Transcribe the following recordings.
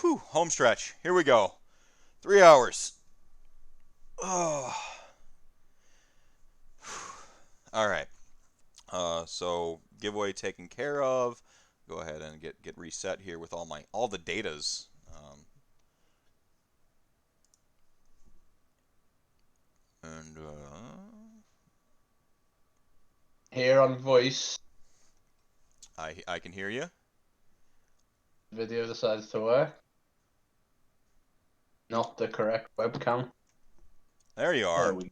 Whew, home stretch. Here we go. 3 hours. Oh. All right. So giveaway taken care of. Go ahead and get reset here with all the datas. And Here on voice, I can hear you. video decides to work. Not the correct webcam. There you There are. we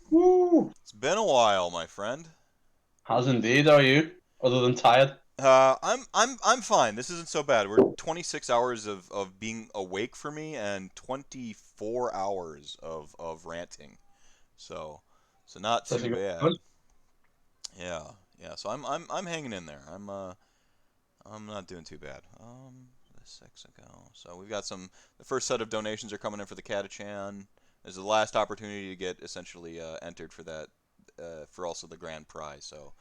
Woo! It's been a while, my friend. Has indeed, are you? Other than tired? I'm fine. This isn't so bad. We're 26 hours of being awake for me and 24 hours of ranting. So not That's too a good bad. one. Yeah, yeah. So I'm hanging in there. I'm not doing too bad. 6 ago. So we've got some. The first set of donations are coming in for the Catachan. This is the last opportunity to get essentially entered for that, for also the grand prize. So,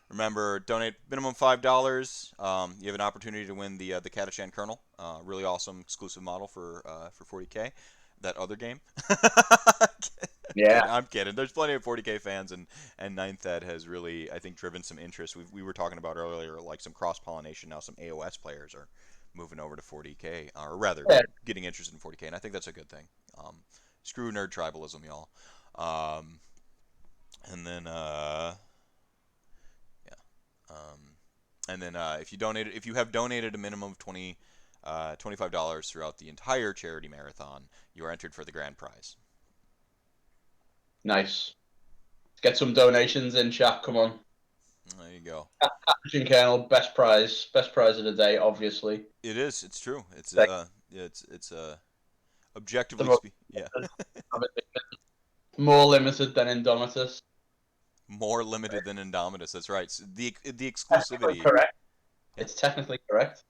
remember, donate minimum $5. You have an opportunity to win the Catachan Kernel. Really awesome exclusive model for 40K. That other game. Yeah. I'm kidding. There's plenty of 40K fans, and Ninth Ed has really, I think, driven some interest. We were talking about earlier, like some cross pollination. Now some AOS players are moving over to 40K, or rather, Yeah. getting interested in 40K, and I think that's a good thing. Screw nerd tribalism, y'all. Um, and then yeah, and then if you have donated a minimum of $25 throughout the entire charity marathon, you are entered for the grand prize. Nice. Let's get some donations in, chat. Come on. There you go. Action Kernel, best prize. Best prize of the day, obviously. It is. It's true. It's Like, the objectively most yeah, more limited than Indomitus. more limited than Indomitus. That's right. So the Technically exclusivity. correct. Yeah. It's technically correct.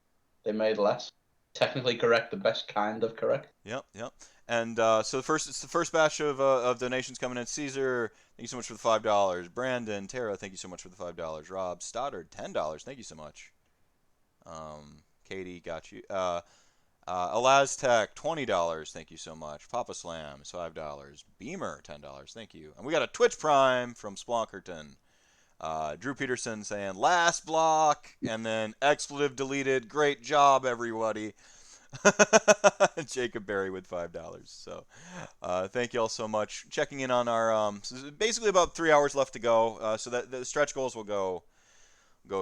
They made less. Technically correct, the best kind of correct. Yep. Yep. And so it's the first batch of donations coming in. Caesar, thank you so much for the $5. Brandon, Tara, thank you so much for the $5. Rob Stoddard, $10. Thank you so much. Katie, got you. Elaztech, $20. Thank you so much. Papa Slam is $5. Beamer, $10. Thank you. And we got a Twitch Prime from Splonkerton. Drew Peterson saying last block and then expletive deleted. Great job, everybody. Jacob Berry with $5. So thank you all so much. Checking in on our so basically about 3 hours left to go. So that the stretch goals will go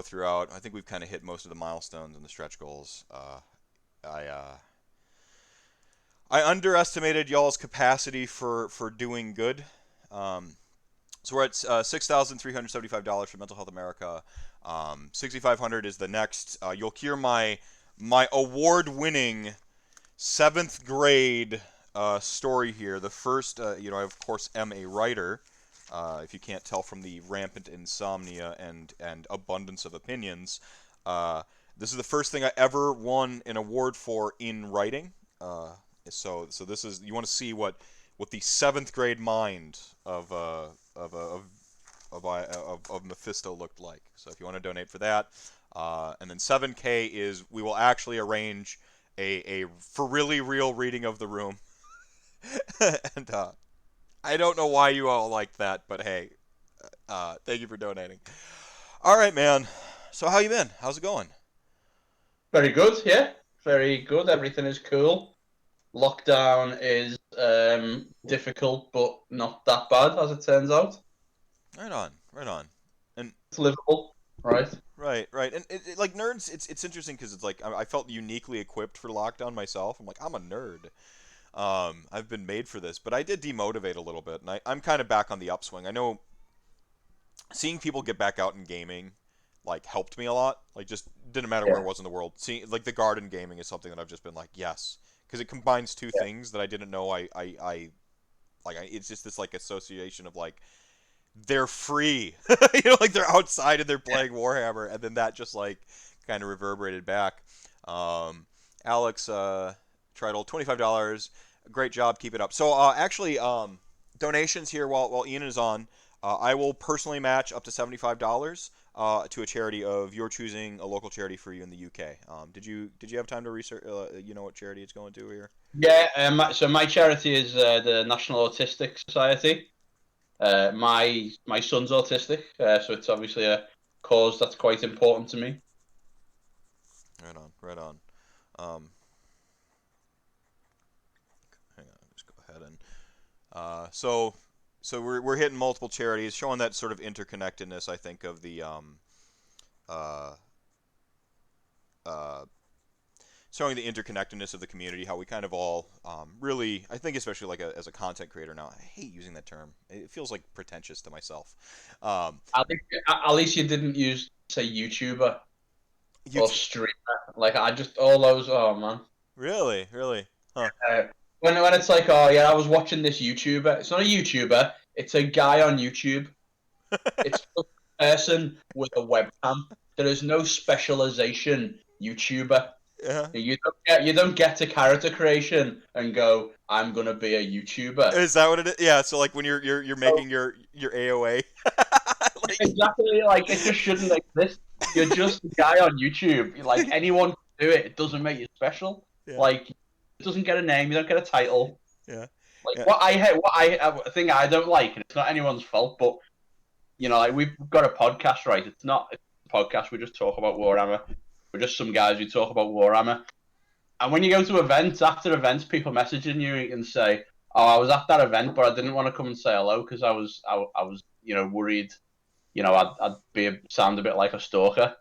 throughout. I think we've kind of hit most of the milestones in the stretch goals. I underestimated y'all's capacity for doing good. So we're at $6,375 for Mental Health America. 6,500 is the next. You'll hear my award-winning seventh grade story here. The first, I of course am a writer. If you can't tell from the rampant insomnia and abundance of opinions, this is the first thing I ever won an award for in writing. So this is, you want to see what the seventh grade mind of Mephisto looked like. So if you want to donate for that, and then 7K is we will actually arrange a for really real reading of the room. And I don't know why you all like that, but hey, thank you for donating. All right, man. So how you been? How's it going? Very good, yeah. Very good. Everything is cool. Lockdown is difficult, but not that bad, as it turns out. Right on, right on. And It's livable, right? right, and like nerds, it's interesting because it's like I felt uniquely equipped for lockdown myself. I'm like I'm a nerd. I've been made for this, but I did demotivate a little bit, and I'm kind of back on the upswing. I know seeing people get back out in gaming like helped me a lot. Like just didn't matter where Yeah. it was in the world. Seeing like the garden gaming is something that I've just been like yes, because it combines two Yeah. things that I didn't know it's just this like association of like they're free, like they're outside and they're playing Warhammer, and then that just like kind of reverberated back. Alex Tritle, $25. Great job, keep it up. So actually, donations here while Ian is on. I will personally match up to $75. to a charity of your choosing, a local charity for you in the UK. Did you have time to research? You know what charity it's going to here? Yeah, so my charity is the National Autistic Society. My son's autistic, so it's obviously a cause that's quite important to me. Right on, right on. Um, Hang on, just go ahead and so we're hitting multiple charities, showing that sort of interconnectedness. I think of the uh, uh, showing the interconnectedness of the community, how we kind of all really, I think, especially like as a content creator now, I hate using that term. It feels like pretentious to myself. Um, At least you didn't use say YouTuber or YouTube, streamer. Like I just all those. Oh man. really, really, huh? Uh, when it's like, oh yeah, I was watching this YouTuber. It's not a YouTuber. It's a guy on YouTube. It's a person with a webcam. There is no specialization YouTuber. Yeah. You don't get to character creation and go, I'm gonna be a YouTuber. Is that what it is? Yeah. So like when you're So, making your AOA, like exactly, like it just shouldn't exist. You're just a guy on YouTube. Like anyone can do it. It doesn't make you special. yeah, Like it doesn't get a name. You don't get a title. yeah, Like yeah. what I hate, what I think I don't like, and it's not anyone's fault, but like we've got a podcast, right? It's a podcast. We just talk about Warhammer. We're just some guys who talk about Warhammer. And when you go to events, after events, people messaging you and say, "Oh, I was at that event, but I didn't want to come and say hello because I was worried. Sound a bit like a stalker,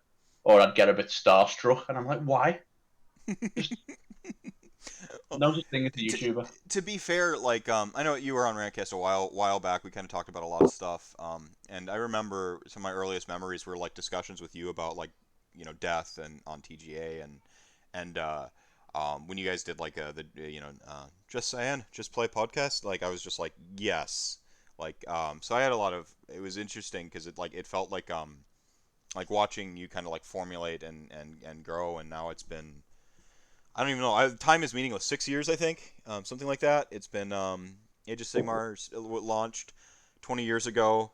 or I'd get a bit starstruck." And I'm like, "Why? Just Well, no such thing as a to, YouTuber." to be fair, like I know you were on Rantcast a while back. We kind of talked about a lot of stuff. And I remember some of my earliest memories were like discussions with you about like death and on TGA and when you guys did like just saying just play podcast. Like I was just like yes, like so I had a lot of it was interesting because it felt like watching you kind of like formulate and grow, and now it's been I don't even know. Time is meaningless. 6 years, I think, something like that. It's been Age of Sigmar launched 20 years ago,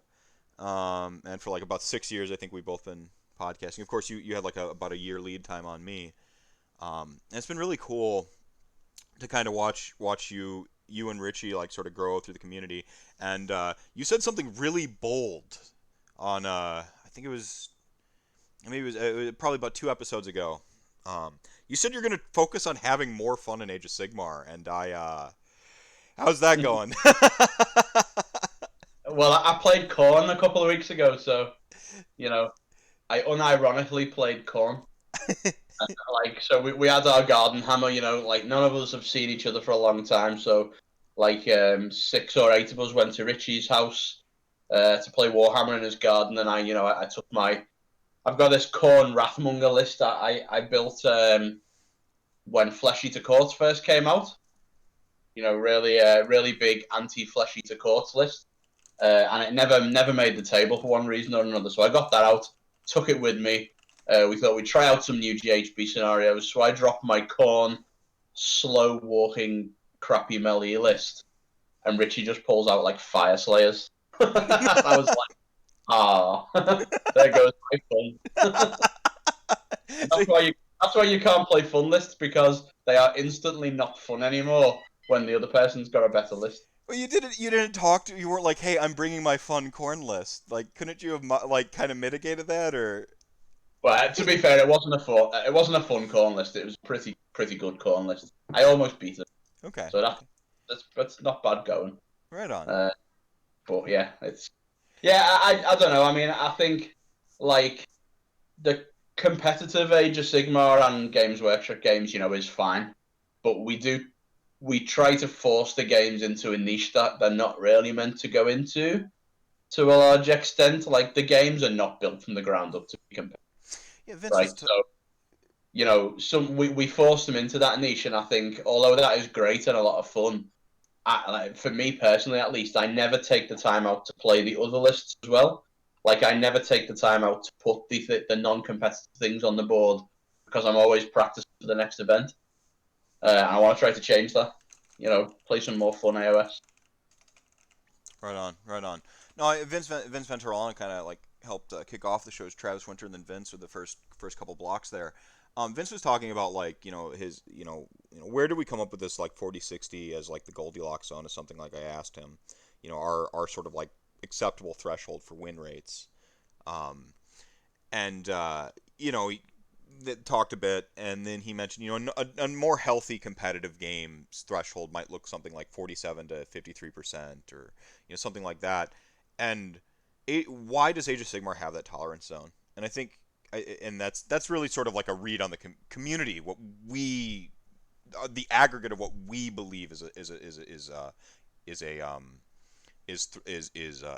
and for like about 6 years, I think we've both been podcasting. Of course, you had like about a year lead time on me, and it's been really cool to kind of watch you and Richie like sort of grow through the community. And you said something really bold on I think it was probably about 2 episodes ago. You said you're going to focus on having more fun in Age of Sigmar, and how's that going? Well, I played Corn a couple of weeks ago, so you know I unironically played Corn. Like, so we had our garden hammer. Like none of us have seen each other for a long time, so like 6 or 8 of us went to Richie's house to play Warhammer in his garden, and I took I've got this Corn Wrathmonger list that I built when Flesh Eater Courts first came out. Really big anti Flesh Eater Courts list, and it never made the table for one reason or another. So I got that out, took it with me. We thought we'd try out some new GHB scenarios, so I dropped my Corn slow walking crappy melee list, and Richie just pulls out like Fire Slayers. I was like, ah, there goes my fun. So, That's why you can't play fun lists, because they are instantly not fun anymore when the other person's got a better list. well, you didn't talk to you weren't like, hey, I'm bringing my fun corn list. Like, couldn't you have like kind of mitigated that or? Well, to be fair, it wasn't a fun corn list. It was a pretty good corn list. I almost beat it, Okay, so that's not bad going. right on. Uh, but yeah, I don't know. I mean, I think like the competitive Age of Sigmar and Games Workshop games, is fine, but we try to force the games into a niche that they're not really meant to go into to a large extent. Like the games are not built from the ground up to be competitive, Yeah, Vince right? was. So we force them into that niche, and I think although that is great and a lot of fun, like, for me personally, at least, I never take the time out to play the other lists as well. Like I never take the time out to put the non-competitive things on the board, because I'm always practicing for the next event. I want to try to change that. Play some more fun AOS. Right on, right on. No, Vince Venturella kind of like helped kick off the shows, Travis Winter and then Vince, with the first couple blocks there. Vince was talking about like his where do we come up with this like 40-60 as like the Goldilocks zone, is something like I asked him, our sort of like acceptable threshold for win rates, and that talked a bit, and then he mentioned a more healthy competitive game's threshold might look something like 47 to 53%, or something like that. And why does Age of Sigmar have that tolerance zone? And I think, and that's really sort of like a read on the community, what we, the aggregate of what we believe is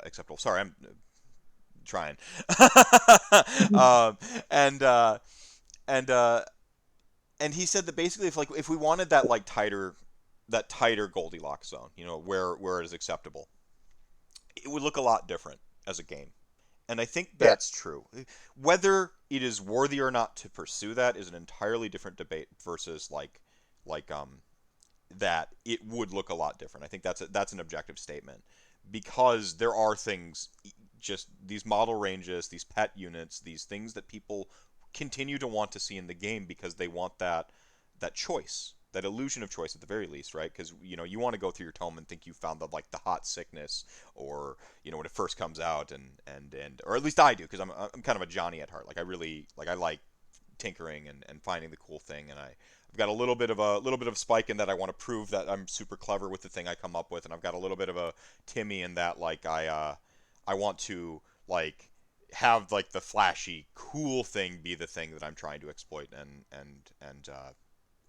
acceptable. Sorry, I'm trying. um, and uh, and uh, and he said that basically if we wanted that tighter Goldilocks zone, where it is acceptable, it would look a lot different as a game. And I think Yeah. that's true. Whether it is worthy or not to pursue that is an entirely different debate versus that it would look a lot different. I think that's an objective statement, because there are things, just these model ranges, these pet units, these things that people continue to want to see in the game because they want that choice, that illusion of choice at the very least, right? Because you want to go through your tome and think you found the hot sickness, or when it first comes out, and or at least I do, because I'm kind of a Johnny at heart. Like I like tinkering and finding the cool thing, and I've got a little bit of Spike in that I want to prove that I'm super clever with the thing I come up with, and I've got a little bit of a Timmy in that I want to have the flashy cool thing be the thing that I'm trying to exploit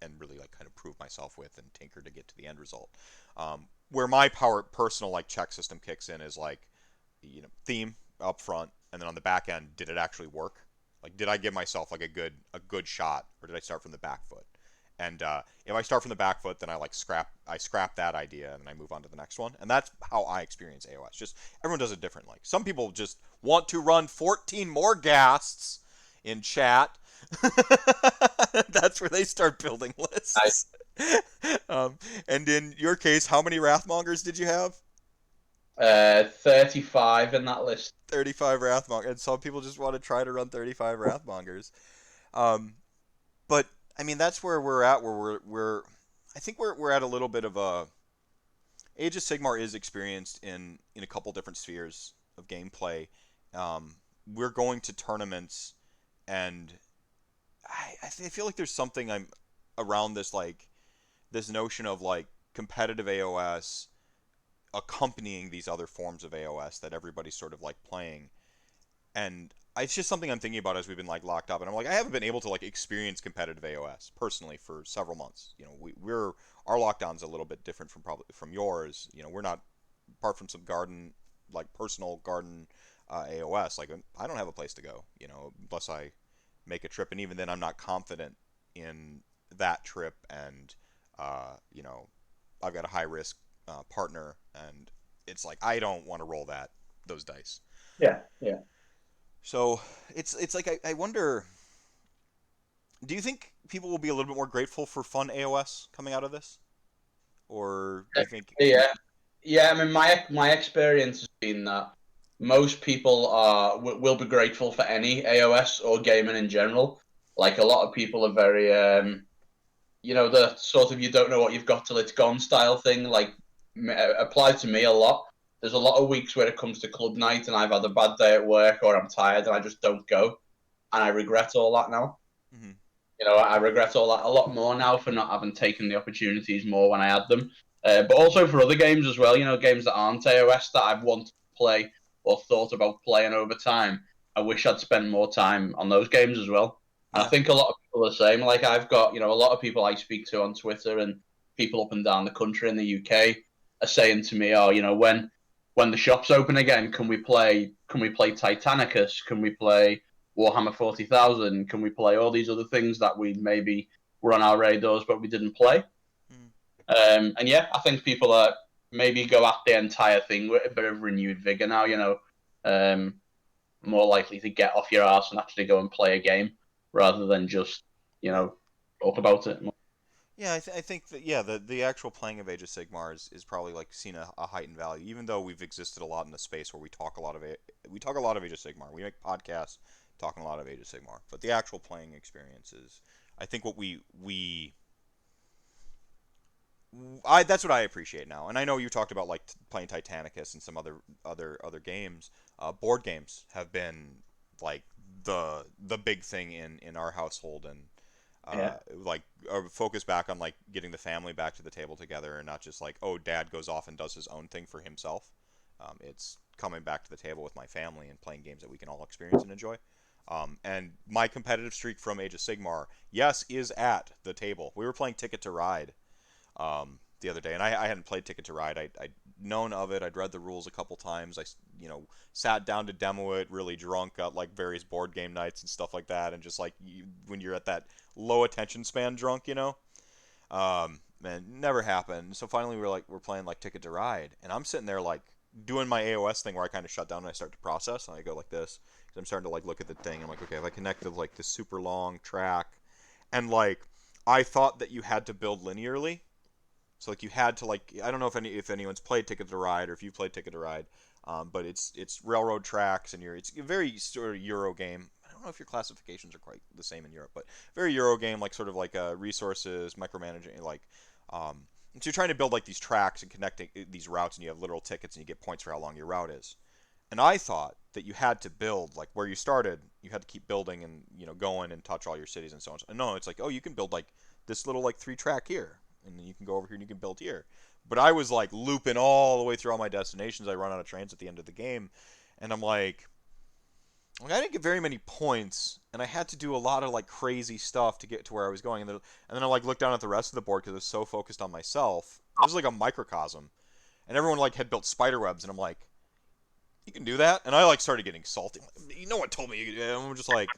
and really kind of prove myself with and tinker to get to the end result. Where my personal check system kicks in is theme up front, and then on the back end, did it actually work? Did I give myself a good shot, or did I start from the back foot? And if I start from the back foot, then I scrap that idea and I move on to the next one. And that's how I experience AOS. Just everyone does it different. Some people just want to run 14 more ghasts in chat. That's where they start building I, lists. um, and in your case, how many Wrathmongers did you have? 35 in that list. 35 Wrathmongers. And some people just want to try to run 35 Wrathmongers. Um, but I mean, that's where we're at. Where I think we're at a little bit of a. Age of Sigmar is experienced in a couple different spheres of gameplay. We're going to tournaments, and I feel like there's something I'm around this notion of competitive AOS accompanying these other forms of AOS that everybody's sort of playing, and it's just something I'm thinking about as we've been locked up, and I'm I haven't been able to experience competitive AOS personally for several months. We're our lockdown's a little bit different from yours. We're not, apart from some garden personal garden AOS. I don't have a place to go. Unless I make a trip, and even then I'm not confident in that trip, and I've got a high risk partner, and it's I don't want to roll those dice. Yeah, yeah. So it's I wonder, do you think people will be a little bit more grateful for fun AOS coming out of this, or do you think Yeah, yeah. I mean, my experience has been that most people will be grateful for any AOS or gaming in general. A lot of people are very, the sort of you don't know what you've got till it's gone style thing. Applies to me a lot. There's a lot of weeks where it comes to club night and I've had a bad day at work or I'm tired and I just don't go, and I regret all that now. mm-hmm. I regret all that a lot more now for not having taken the opportunities more when I had them. But also for other games as well, games that aren't AOS that I've wanted to play or thought about playing over time. I wish I'd spent more time on those games as well. And I Yeah. think a lot of people are the same. I've got, a lot of people I speak to on Twitter and people up and down the country in the UK are saying to me, "Oh, when the shops open again, can we play? Can we play Titanicus? Can we play Warhammer 40,000? Can we play all these other things that we maybe were on our radars but we didn't play?" Mm. And yeah, I think people are maybe go at the entire thing with a bit of renewed vigor now. More likely to get off your ass and actually go and play a game rather than just Yeah. talk about it. Yeah, I think that the actual playing of Age of Sigmar is probably like seen a heightened value, even though we've existed a lot in the space where we talk a lot of Age of Sigmar. We make podcasts talking a lot of Age of Sigmar, but the actual playing experience is, I think what we I that's what I appreciate now. And I know you talked about like playing Titanicus and some other games. Board games have been like the big thing in our household, and Yeah. like focus back on like getting the family back to the table together, and not just like, oh, dad goes off and does his own thing for himself. It's coming back to the table with my family and playing games that we can all experience and enjoy. And my competitive streak from Age of Sigmar, yes, is at the table. We were playing Ticket to Ride the other day, and I hadn't played Ticket to Ride. I'd known of it. I'd read the rules a couple times. Sat down to demo it, really drunk at like various board game nights and stuff like that, and just like when you're at that low attention span drunk, man, never happened. So finally, we're playing like Ticket to Ride, and I'm sitting there like doing my AOS thing where I kind of shut down and I start to process, and I go like this because I'm starting to like look at the thing. I'm like, okay, if I connected like this super long track, and like I thought that you had to build linearly, so like you had to like, I don't know if anyone's played Ticket to Ride or if you played Ticket to Ride, but it's railroad tracks, and it's a very sort of Euro game. I don't know if your classifications are quite the same in Europe, but very Euro game, like sort of like resources micromanaging, like so you're trying to build like these tracks and connecting these routes, and you have literal tickets and you get points for how long your route is. And I thought that you had to build like where you started, you had to keep building and going and touch all your cities and so on. And no, it's like, oh, you can build like this little like 3 track here, and then you can go over here and you can build here. But I was like looping all the way through all my destinations. I run out of trains at the end of the game, and I'm like, I didn't get very many points, and I had to do a lot of like crazy stuff to get to where I was going. And then I like looked down at the rest of the board because I was so focused on myself. It was like a microcosm, and everyone like had built spider webs, and I'm like, you can do that, and I like started getting salty. No one told me you could do that. I'm just like,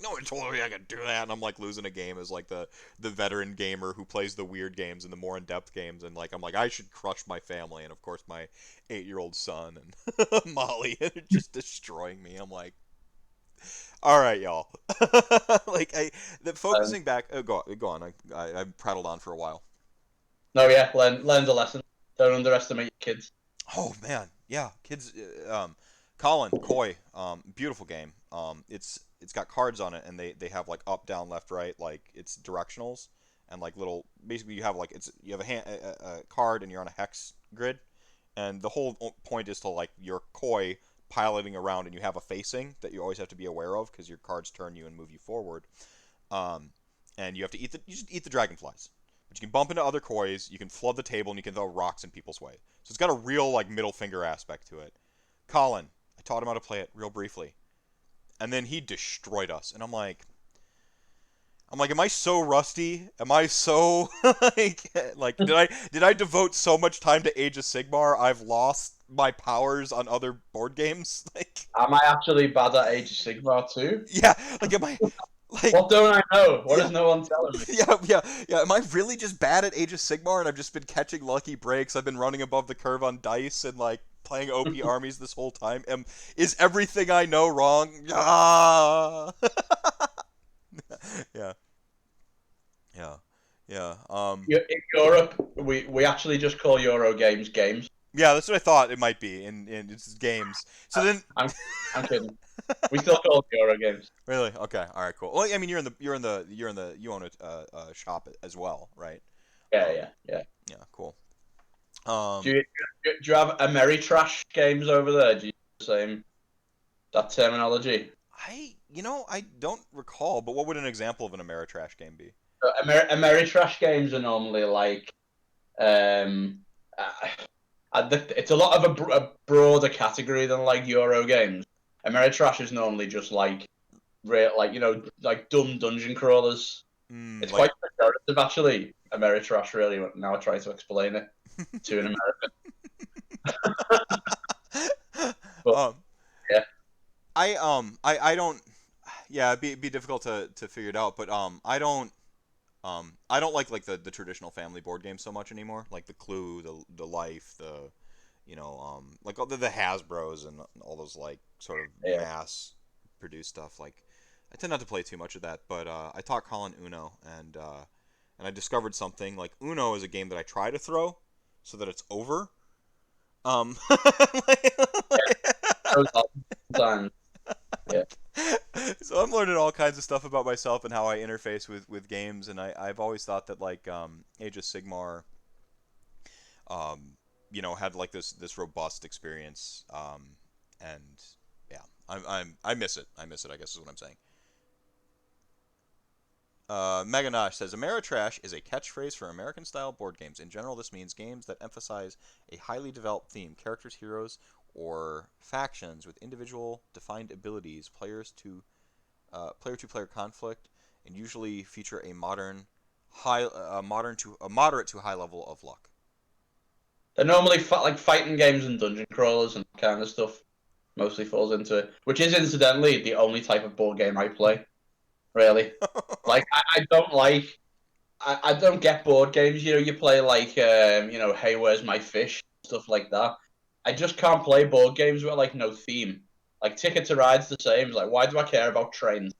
no one told me I could do that, and I'm like losing a game as like the veteran gamer who plays the weird games and the more in-depth games, and like I'm like, I should crush my family, and of course my 8-year-old son and Molly are just destroying me. I'm like, all right, y'all. Like the um, focusing back. Oh, go on. I prattled on for a while. no, yeah, learn the lesson. Don't underestimate your kids. Oh man, yeah, kids. Colin Koi, beautiful game. It's got cards on it, and they have like up, down, left, right, like it's directionals, and like little. Basically, you have a card, and you're on a hex grid, and the whole point is to like your Koi piloting around, and you have a facing that you always have to be aware of because your cards turn you and move you forward. Um, and you just eat the dragonflies. But you can bump into other kois, you can flood the table, and you can throw rocks in people's way. So it's got a real like middle finger aspect to it. Colin, I taught him how to play it real briefly, and then he destroyed us. And I'm like, am I so rusty? Am I so like did I devote so much time to Age of Sigmar? I've lost my powers on other board games. Like, Am I actually bad at Age of Sigmar too? yeah, like am I like What don't I know? What yeah, is no one telling me? yeah. Am I really just bad at Age of Sigmar, and I've just been catching lucky breaks? I've been running above the curve on dice and like playing OP armies this whole time. Is everything I know wrong? Ah! Yeah, yeah, yeah. In Europe, we actually just call Euro games games. Yeah. That's what I thought it might be in its games. So then, I'm I'm kidding. We still call them Euro games. really, okay, all right, cool. Well, I mean, you own a shop as well, right? Yeah, Um, yeah, yeah. yeah, cool. Do Um, you do you have Ameritrash games over there? Do you use the same that terminology? I don't recall, but what would an example of an Ameritrash game be? Ameritrash games are normally like um, uh, it's a lot of a broader category than like Euro games. Ameritrash is normally just like real, like like dumb dungeon crawlers. It's Like, quite pejorative actually. Ameritrash really. Now I try to explain it to an American, but um, yeah, I don't. Yeah, it'd be difficult to figure it out, but I don't like the traditional family board games so much anymore. Like the Clue, the Life, like all the Hasbro's and all those like sort of yeah. mass produced stuff. Like I tend not to play too much of that, but I taught Colin Uno, and and I discovered something like Uno is a game that I try to throw so that it's over. Those are sometimes. Yeah. So I'm learning all kinds of stuff about myself and how I interface with games, and I've always thought that like Age of Sigmar, um, had like this robust experience, and yeah, I miss it. I miss it. I guess is what I'm saying. Meganosh says Ameritrash is a catchphrase for American-style board games. In general, this means games that emphasize a highly developed theme, characters, heroes, or factions with individual defined abilities, player-to-player conflict, and usually feature a moderate to high level of luck. They're normally like fighting games and dungeon crawlers and that kind of stuff. Mostly falls into it, which is incidentally the only type of board game I play. Really, like I don't like. I don't get board games. You play like Hey, Where's My Fish, stuff like that. I just can't play board games with like no theme. Like Ticket to Ride's the same. It's like, why do I care about trains?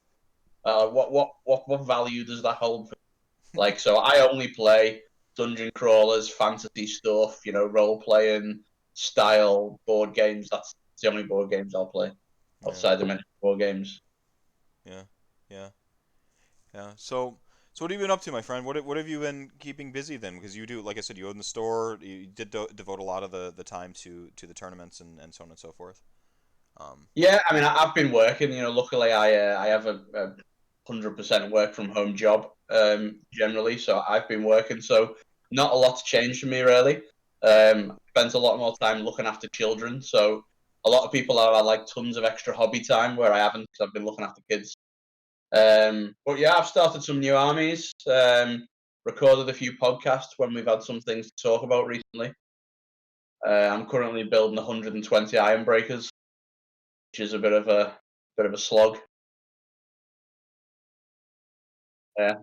What value does that hold? Like, so I only play dungeon crawlers, fantasy stuff, role playing style board games. That's the only board games I'll play Yeah, outside the many board games. yeah, yeah, yeah. So what have you been up to, my friend? What have you been keeping busy then? Because you do, like I said, you own the store. You did devote a lot of the time to the tournaments and so on and so forth. Um, Yeah, I mean, I've been working. Luckily I have a 100% work from home job generally, so I've been working. So not a lot's changed for me really. Spent a lot more time looking after children. So a lot of people have had like tons of extra hobby time where I haven't because I've been looking after kids. But yeah, I've started some new armies. Recorded a few podcasts when we've had some things to talk about recently. I'm currently building 120 iron breakers, which is a bit of a slog. Yeah,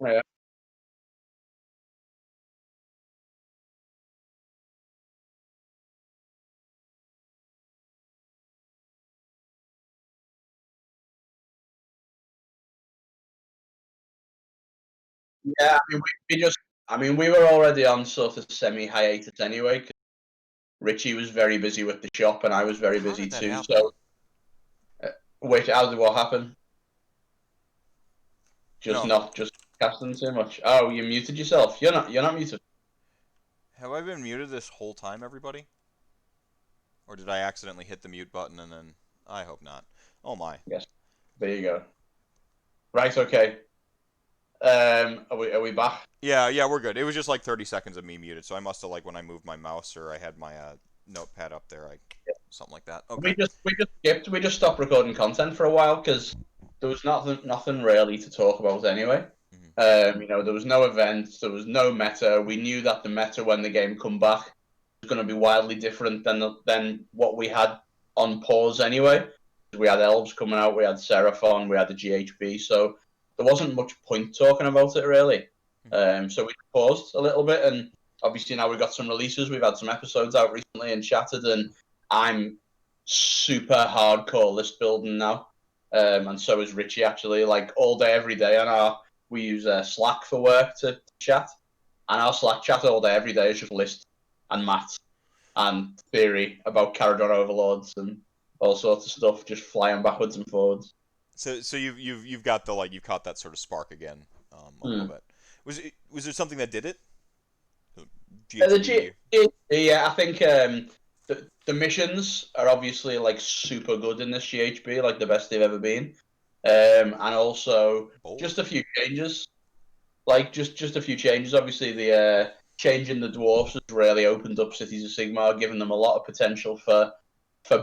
yeah, yeah. I mean, we were already on sort of semi hiatus anyway. 'Cause Richie was very busy with the shop, and I was very how busy did that too. happen? So, wait, how did what happen? Just No, not just casting too much. Oh, you muted yourself. You're not muted. have I been muted this whole time, everybody? Or did I accidentally hit the mute button and then? I hope not. Oh my. Yes, there you go. Right, okay. Are we back? Yeah, yeah, we're good. It was just like 30 seconds of me muted, so I must have like when I moved my mouse or I had my notepad up there, I something like that. Okay. We just stopped recording content for a while because there was nothing really to talk about anyway. Hmm. There was no events, there was no meta. We knew that the meta when the game come back was going to be wildly different than what we had on pause anyway. We had elves coming out, we had Seraphon, we had the GHB, so there wasn't much point talking about it really. So we paused a little bit, and obviously now we've got some releases. We've had some episodes out recently and chatted, and I'm super hardcore list building now. And so is Richie actually, like all day, every day. We use Slack for work to chat, and our Slack chat all day, every day is just list and maths and theory about Caradon overlords and all sorts of stuff, just flying backwards and forwards. So you've got the like you've caught that sort of spark again, a little Hmm. bit. Was there something that did it? The GHB. yeah, I think the missions are obviously like super good in this GHB, like the best they've ever been, and also Bold. just a few changes, like just a few changes. Obviously, the change in the dwarfs has really opened up Cities of Sigmar, giving them a lot of potential for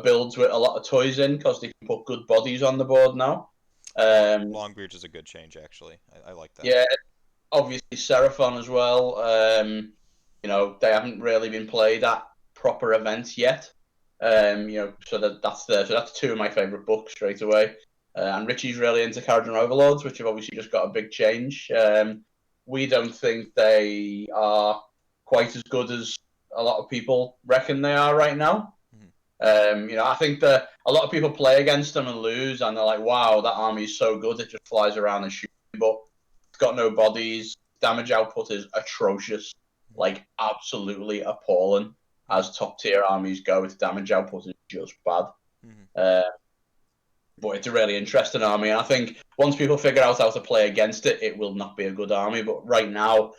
builds with a lot of toys in because they can put good bodies on the board now. Um, Longbeards is a good change actually. I like that. yeah, obviously Seraphon as well. They haven't really been played at proper events yet. So that's two of my favourite books straight away. And Richie's really into Kharadron Overlords, which have obviously just got a big change. we don't think they are quite as good as a lot of people reckon they are right now. Mhm. I think that a lot of people play against them and lose, and they're like, "Wow, that army is so good; it just flies around and shoots." But it's got no bodies. Damage output is atrocious, Mhm. like absolutely appalling. Mhm. As top tier armies go, its damage output is just bad. Mhm. Uh, but it's a really interesting army, and I think once people figure out how to play against it, it will not be a good army. But right now,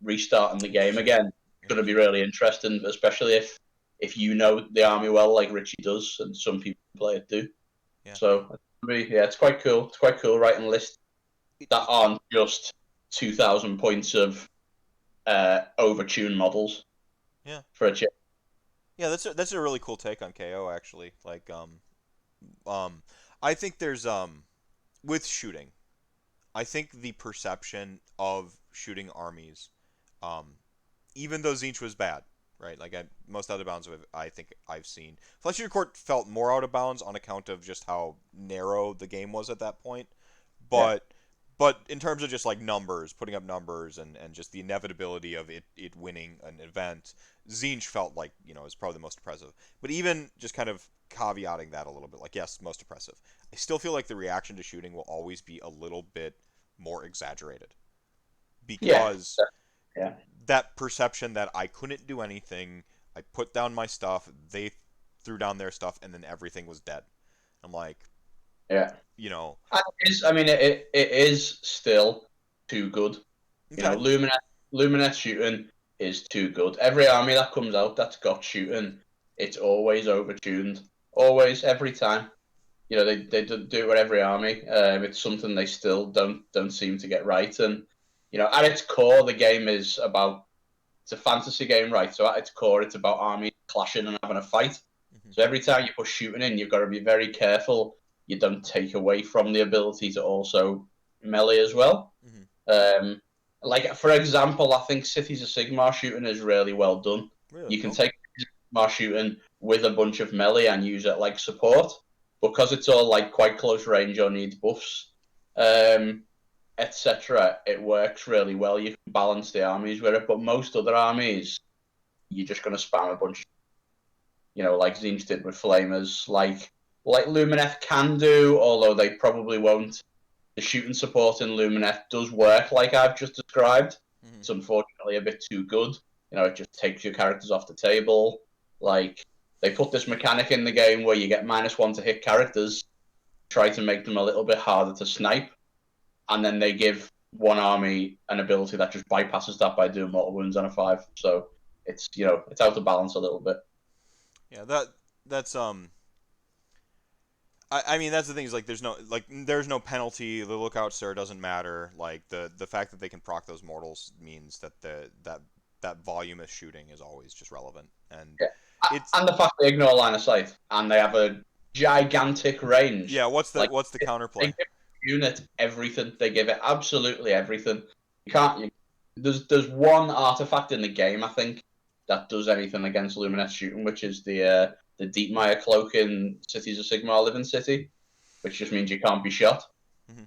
restarting the game Interesting. again, it's going to be Interesting. really interesting, especially if you know the army well, like Richie does, and some people play it do. Yeah. So yeah, it's quite cool. It's quite cool writing lists that aren't just 2,000 points of overtuned models Yeah. for a chip. Yeah, that's a really cool take on KO actually. Like um I think there's with shooting, I think the perception of shooting armies, um even though Zinch was bad, right? Like most out of bounds I think I've seen. Flesh Eater Court felt more out of bounds on account of just how narrow the game was at that point. Yeah, But in terms of just like numbers, putting up numbers and just the inevitability of it winning an event, Zinch felt like, is probably the most impressive. But even just kind of caveating that a little bit, like yes, most impressive. I still feel like the reaction to shooting will always be a little bit more exaggerated yeah, because yeah, that perception that I couldn't do anything, I put down my stuff, they threw down their stuff, and then everything was dead. I'm like, yeah. you know, And I mean, it is still too good. okay, Luminet shooting is too good. Every army that comes out that's got shooting, it's always overtuned. Always, every time. They do it with every army. It's something they still don't seem to get right. And at its core, the game is about it's a fantasy game, right? So at its core, it's about armies clashing and having a fight. mm-hmm, So every time you put shooting in, you've got to be very careful you don't take away from the ability to also melee as well. mm-hmm, Um, like for example, I think Cities of Sigmar shooting is really well done. really, You can okay, take Sigmar shooting with a bunch of melee and use it like support because it's all like quite close range or needs buffs, etc. It works really well. You can balance the armies with it, but most other armies, you're just going to spam a bunch. Like Zinch did with Flamers, like Lumineth can do, although they probably won't. The shooting support in Lumineth does work like I've just described. mm-hmm. It's unfortunately a bit too good. It just takes your characters off the table. Like they put this mechanic in the game where you get -1 to hit characters, try to make them a little bit harder to snipe, and then they give one army an ability that just bypasses that by doing mortal wounds on a 5. So it's out of balance a little bit. Yeah, that's I mean that's the thing is like there's no penalty. The lookout sir doesn't matter. Like the fact that they can proc those mortals means that that voluminous shooting is always just relevant. And Yeah, it's and the fact they ignore line of sight and they have a gigantic range. yeah. What's the Like what's the they counterplay? give the unit everything. They give it absolutely everything. You can't. There's one artifact in the game I think that does anything against Lumineth shooting, which is the Deepmire cloak in Cities of Sigmar Living City, which just means you can't be shot. Mm-hmm.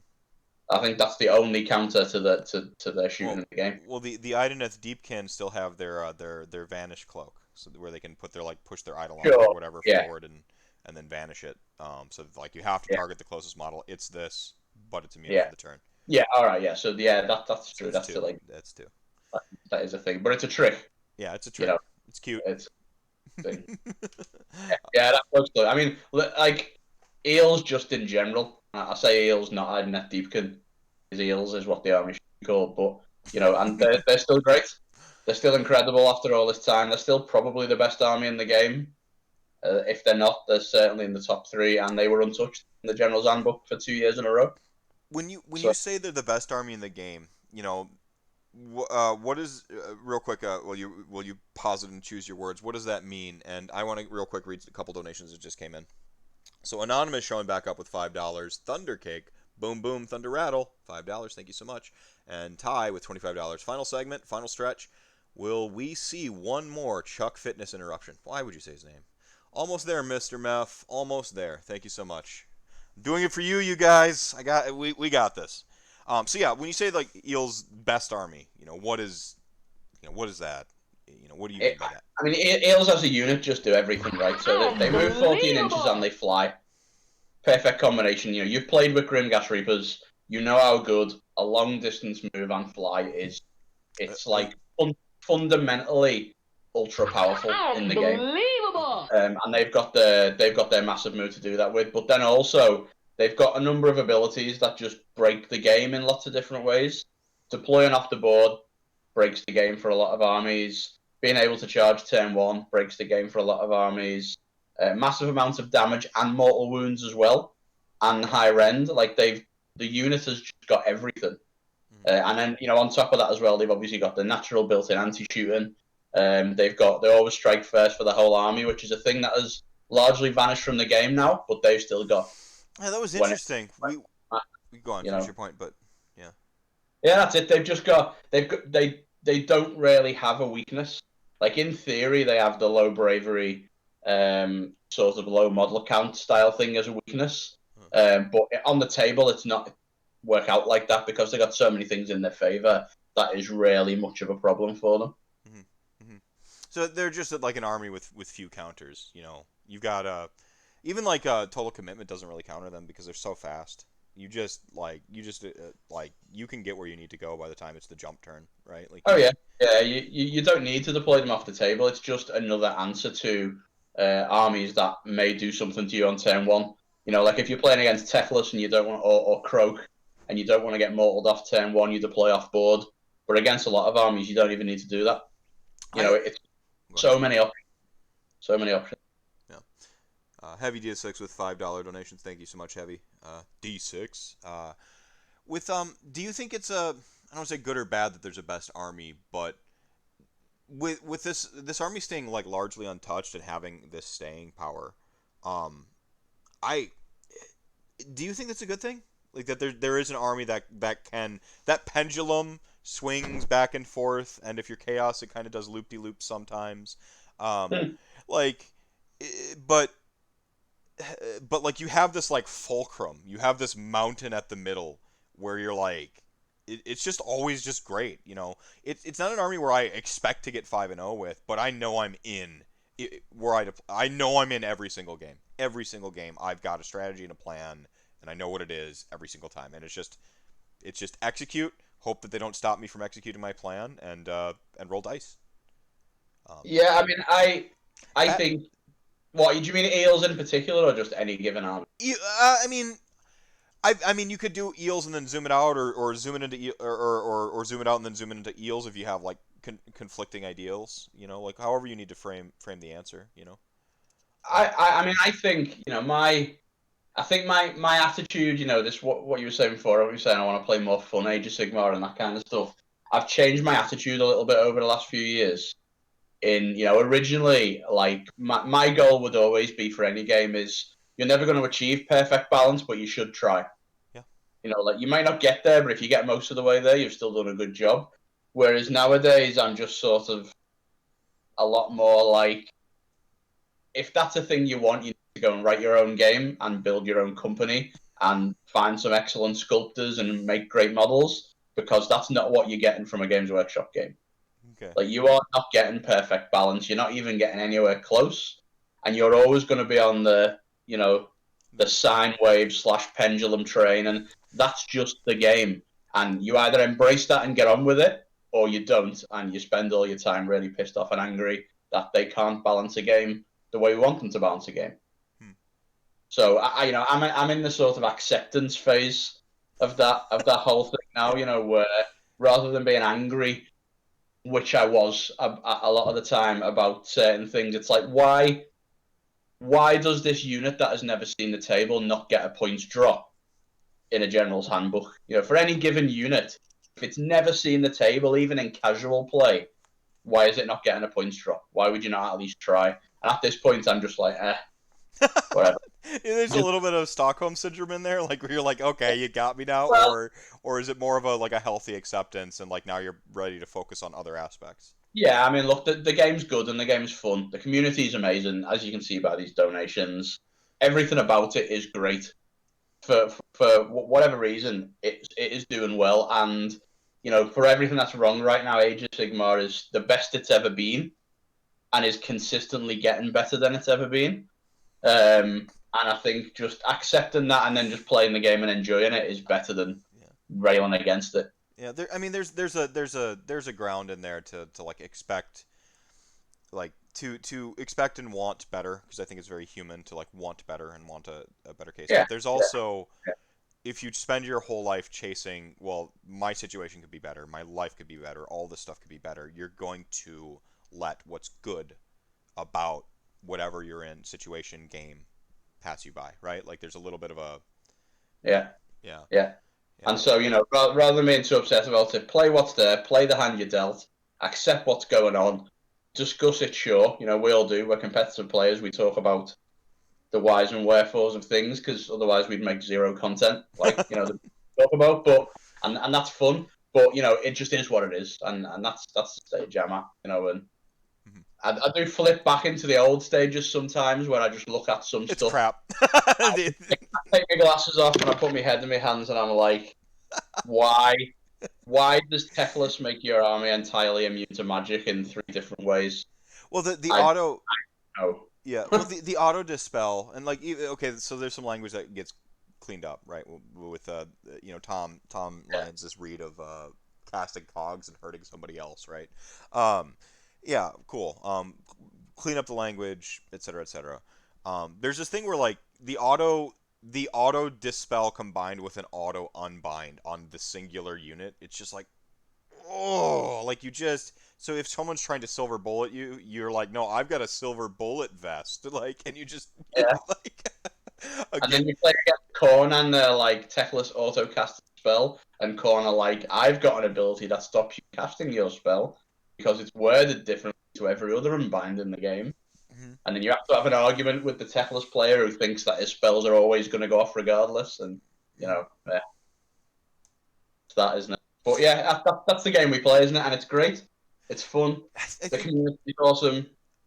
I think that's the only counter to their shooting Well, in the game. well, the Idoneth Deepkin still have their vanish cloak, so where they can put their like push their Eidolon or Sure. whatever Yeah. forward and then vanish it. So like you have to Yeah. target the closest model. It's this, but it's immune for Yeah. the turn. Yeah. All right. Yeah. So yeah, that's So true. it's That's two. the like That's two. that is a thing, but it's a trick. Yeah, it's a You trick. know, It's cute. it's a thing. Yeah, that was good. I mean, like eels just in general. I say eels, not hiding that deepkin. Eels is what the army should be called, but and they're still great. They're still incredible after all this time. They're still probably the best army in the game. If they're not, they're certainly in the top 3, and they were untouched in the General's Handbook for 2 years in a row. When you So say they're the best army in the game, what is real quick? Will you pause it and choose your words? What does that mean? And I want to real quick read a couple donations that just came in. So Anonymous showing back up with $5. Thunder Cake, boom boom, Thunder Rattle, $5. Thank you so much. And Ty with $25. Final segment, final stretch. Will we see one more Chuck Fitness interruption? Why would you say his name? Almost there, Mr. Meph. Almost there. Thank you so much. I'm doing it for you, you guys. We got this. So yeah, when you say like Eel's best army, what is that? What do you It, mean by that? I mean, eels as a unit just do everything right. So they move 14 inches and they fly. Perfect combination. You've played with Grimgas Reapers. You know how good a long distance move and fly is. It's Uh, like fundamentally ultra powerful in the game. Unbelievable! And they've got their massive move to do that with. But then also they've got a number of abilities that just break the game in lots of different ways. Deploying off the board breaks the game for a lot of armies. Being able to charge turn one breaks the game for a lot of armies. Massive amounts of damage and mortal wounds as well, and high rend. Like the unit has just got everything. And then on top of that as well, they've obviously got the natural built-in anti-shooting. They always strike first for the whole army, which is a thing that has largely vanished from the game now. But they've still got yeah, that was when it, interesting. We go on, you finish know, your point, but yeah. yeah, that's it. They don't really have a weakness. Like in theory, they have the low bravery, sort of low model count style thing as a weakness. But on the table, it's not work out like that because they got so many things in their favor that is rarely much of a problem for them. Mm-hmm. So they're just like an army with few counters. You've got even like total commitment doesn't really counter them because they're so fast. Like you can get where you need to go by the time it's the jump turn, right? Like Oh yeah, yeah. You don't need to deploy them off the table. It's just another answer to armies that may do something to you on turn one. Like if you're playing against Teflus and you don't want or Croak and you don't want to get mortaled off turn one, you deploy off board. But against a lot of armies, you don't even need to do that. I It's go ahead. so many options. So many options. Yeah. Heavy D6 with $5 donations. Thank you so much, Heavy. D6. Do you think it's I don't say good or bad that there's a best army, but with this army staying like largely untouched and having this staying power, um, I do you think that's a good thing? Like that there is an army that pendulum swings back and forth, and if you're chaos, it kind of does loop de loop sometimes. Um, Hmm. like, eh, but but like you have this like fulcrum, you have this mountain at the middle where you're like, it's just always just great. It's not an army where I expect to get 5-0 with, but I know I'm in I know I'm in every single game. Every single game, I've got a strategy and a plan, and I know what it is every single time. And it's just execute, hope that they don't stop me from executing my plan, and roll dice. Um, Yeah, I mean, I ha- think. What do you mean, eels in particular, or just any given army? I mean, I mean, you could do eels and then zoom it out, or zoom it into or zoom it out and then zoom it into eels if you have like conflicting ideals. Like however you need to frame the answer. I mean, I think my attitude, this what you were saying before, what you were saying, I want to play more fun Age of Sigmar and that kind of stuff. I've changed my attitude a little bit over the last few years. Originally, like my goal would always be for any game is you're never going to achieve perfect balance, but you should try. Yeah. Like you might not get there, but if you get most of the way there, you've still done a good job. Whereas nowadays, I'm just sort of a lot more like, if that's a thing you want, you need to go and write your own game and build your own company and find some excellent sculptors and make great models, because that's not what you're getting from a Games Workshop game. Okay. Like you are not getting perfect balance. You're not even getting anywhere close, and you're always going to be on the sine wave / pendulum train, and that's just the game. And you either embrace that and get on with it, or you don't, and you spend all your time really pissed off and angry that they can't balance a game the way we want them to balance a game. Hmm. So I'm in the sort of acceptance phase of that whole thing now. Where rather than being angry, which I was a lot of the time about certain things, it's like, why does this unit that has never seen the table not get a points drop in a general's handbook? For any given unit, if it's never seen the table, even in casual play, why is it not getting a points drop? Why would you not at least try? And at this point, I'm just like, whatever. There's a Just, little bit of Stockholm syndrome in there, like where you're like, okay, you got me now, well, or is it more of a healthy acceptance and like now you're ready to focus on other aspects? yeah, I mean, look, the game's good and the game's fun. The community's amazing, as you can see by these donations. Everything about it is great. for whatever reason, it is doing well, and for everything that's wrong right now, Age of Sigmar is the best it's ever been, and is consistently getting better than it's ever been. And I think just accepting that and then just playing the game and enjoying it is better than Yeah. railing against it. Yeah, I mean, there's a ground in there to like expect, like to expect and want better, because I think it's very human to like want better and want a better case. Yeah, But there's yeah, also, if you spend your whole life chasing, well, my situation could be better, my life could be better, all this stuff could be better, you're going to let what's good about whatever you're in, situation, game, pass you by, right? Like there's a little bit of a, yeah, yeah, yeah. yeah, And so, rather than being too upset about it, play what's there, play the hand you dealt, accept what's going on, discuss it, sure. We all do. We're competitive players. We talk about the whys and wherefores of things because otherwise we'd make zero content, like, that we talk about. And that's fun. But, it just is what it is. And that's the stage I'm at, and mhm. I do flip back into the old stages sometimes where I just look at some It's stuff. crap. I take my glasses off and I put my head in my hands and I'm like, why? Why does Teflus make your army entirely immune to magic in 3 different ways? Well, the I auto, know. yeah, well, the auto dispel, and like okay, so there's some language that gets cleaned up, right? With Tom Yeah. Lyons' read of casting cogs and hurting somebody else, right? Um, yeah, cool. Clean up the language, etc., etc. There's this thing where like the auto dispel combined with an auto unbind on the singular unit, it's just like, oh, like you just, so if someone's trying to silver bullet you, you're like, no, I've got a silver bullet vest, like, and you just Yeah. like And again, then you play against Korn and they're like Teflus auto cast a spell, and Korn are like, I've got an ability that stops you casting your spell because it's worded differently to every other unbind in the game. mhm. And then you have to have an argument with the Teflus player who thinks that his spells are always going to go off regardless. And, yeah, it's that, isn't it? But yeah, that's the game we play, isn't it? And it's great. It's fun. I The think community is awesome.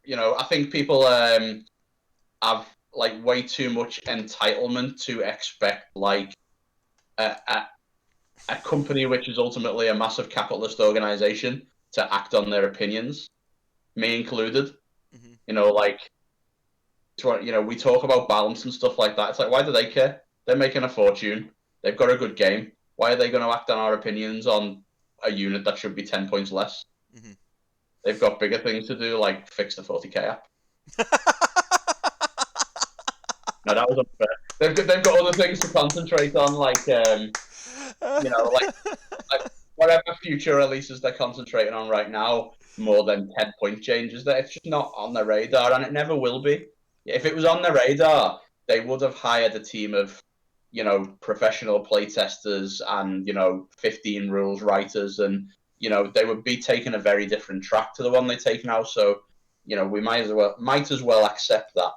I think people have like way too much entitlement to expect like a, a, a company which is ultimately a massive capitalist organization to act on their opinions, me included. mhm. Like it's what we talk about balance and stuff like that. It's like, why do they care? They're making a fortune. They've got a good game. Why are they going to act on our opinions on a unit that should be 10 points less? Mhm. They've got bigger things to do, like fix the 40k app. No, that was unfair. They've got other things to concentrate on, like whatever future releases they're concentrating on right now, more than 10 point changes. That it's just not on their radar, and it never will be. If it was on their radar, they would have hired a team of, professional playtesters and 15 rules writers, and they would be taking a very different track to the one they take now. So, we might as well accept that.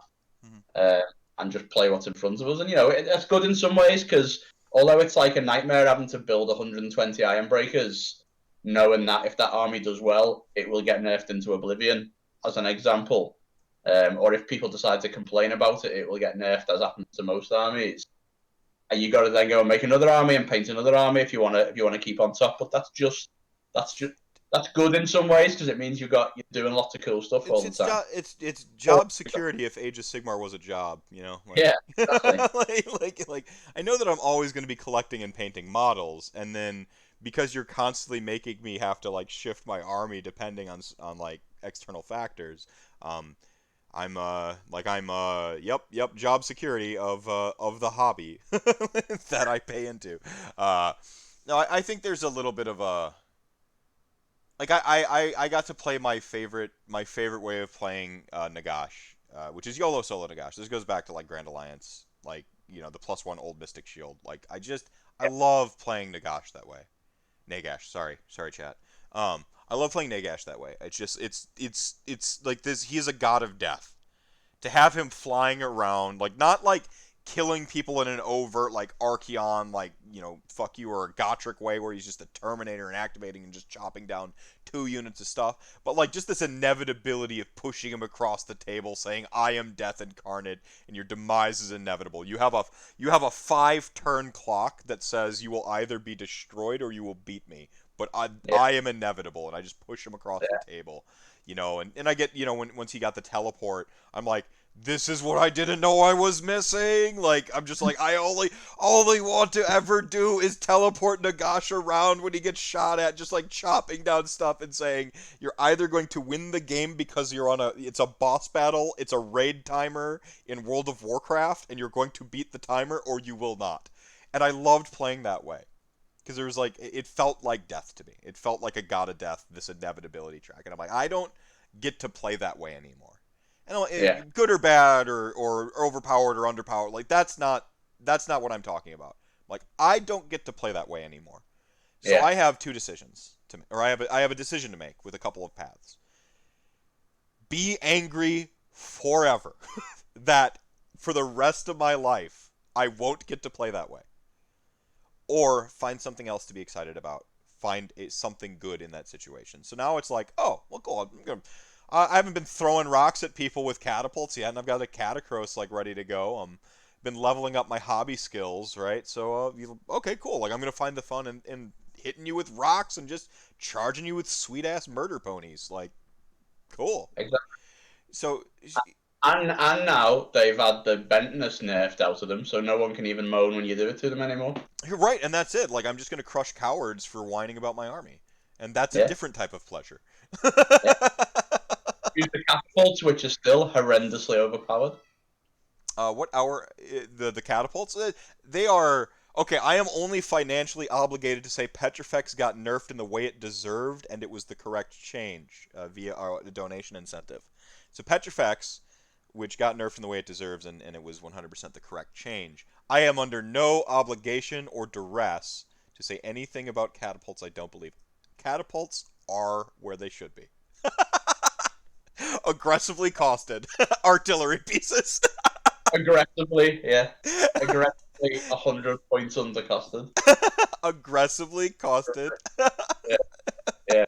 Mhm. Uh, and just play what's in front of us. And that's good in some ways because although it's like a nightmare having to build 120 iron breakers, knowing that if that army does well, it will get nerfed into oblivion, as an example. Or if people decide to complain about it, it will get nerfed, as happens to most armies. And you got to then go and make another army and paint another army if you want to keep on top. But that's just that's good in some ways because it means you're doing lots of cool stuff all it's the it's time. job it's Or, job security if Age of Sigmar was a job, like yeah, exactly. like I know that I'm always going to be collecting and painting models, and then because you're constantly making me have to like shift my army depending on like external factors, um I'm job security of the hobby that I pay into. uh no, I think there's a little bit of a, like I got to play my favorite way of playing Nagash, which is YOLO solo Nagash. This goes back to like Grand Alliance, like the +1 old Mystic Shield. Like I love playing Nagash that way. Nagash, sorry chat. I love playing Nagash that way. It's just it's like this. He is a god of death. To have him flying around, like not like killing people in an overt, like, Archeon, like, fuck you, or a Gotrek way where he's just a Terminator and activating and just chopping down 2 units of stuff. But, like, just this inevitability of pushing him across the table, saying, I am death incarnate, and your demise is inevitable. You have a 5-turn clock that says you will either be destroyed or you will beat me. But Yeah, I am inevitable, and I just push him across the table. And I get, once he got the teleport, I'm like, this is what I didn't know I was missing. Like, I'm just like, I only want to ever do is teleport Nagash around when he gets shot at, just like chopping down stuff and saying, you're either going to win the game because it's a boss battle, it's a raid timer in World of Warcraft, and you're going to beat the timer, or you will not. And I loved playing that way. Because there was, like, it felt like death to me. It felt like a god of death, this inevitability track. And I'm like, I don't get to play that way anymore. yeah, And good or bad or overpowered or underpowered, like, that's not what I'm talking about. Like, I don't get to play that way anymore. So yeah. I have two decisions to make, or I have a decision to make with a couple of paths. Be angry forever that for the rest of my life I won't get to play that way, or find something else to be excited about. Find something good in that situation. So now it's like, oh, well, cool. I haven't been throwing rocks at people with catapults yet, and I've got a catacross, like, ready to go. Been leveling up my hobby skills, right? So, okay, cool. Like, I'm gonna find the fun in hitting you with rocks and just charging you with sweet ass murder ponies. Like, cool. Exactly. So, And now they've had the bentness nerfed out of them, so no one can even moan when you do it to them anymore. you're right, and that's it. Like, I'm just gonna crush cowards for whining about my army, and that's a Yeah, different type of pleasure. yeah. Use the catapults, which are still horrendously overpowered. What hour? The catapults? They are okay. I am only financially obligated to say Petrifex got nerfed in the way it deserved, and it was the correct change via our donation incentive. So Petrifex, which got nerfed in the way it deserves, and it was 100% the correct change. I am under no obligation or duress to say anything about catapults. I don't believe catapults are where they should be. Aggressively costed artillery pieces. Aggressively, yeah. Aggressively 100 points undercosted. Aggressively costed. Yeah, yeah.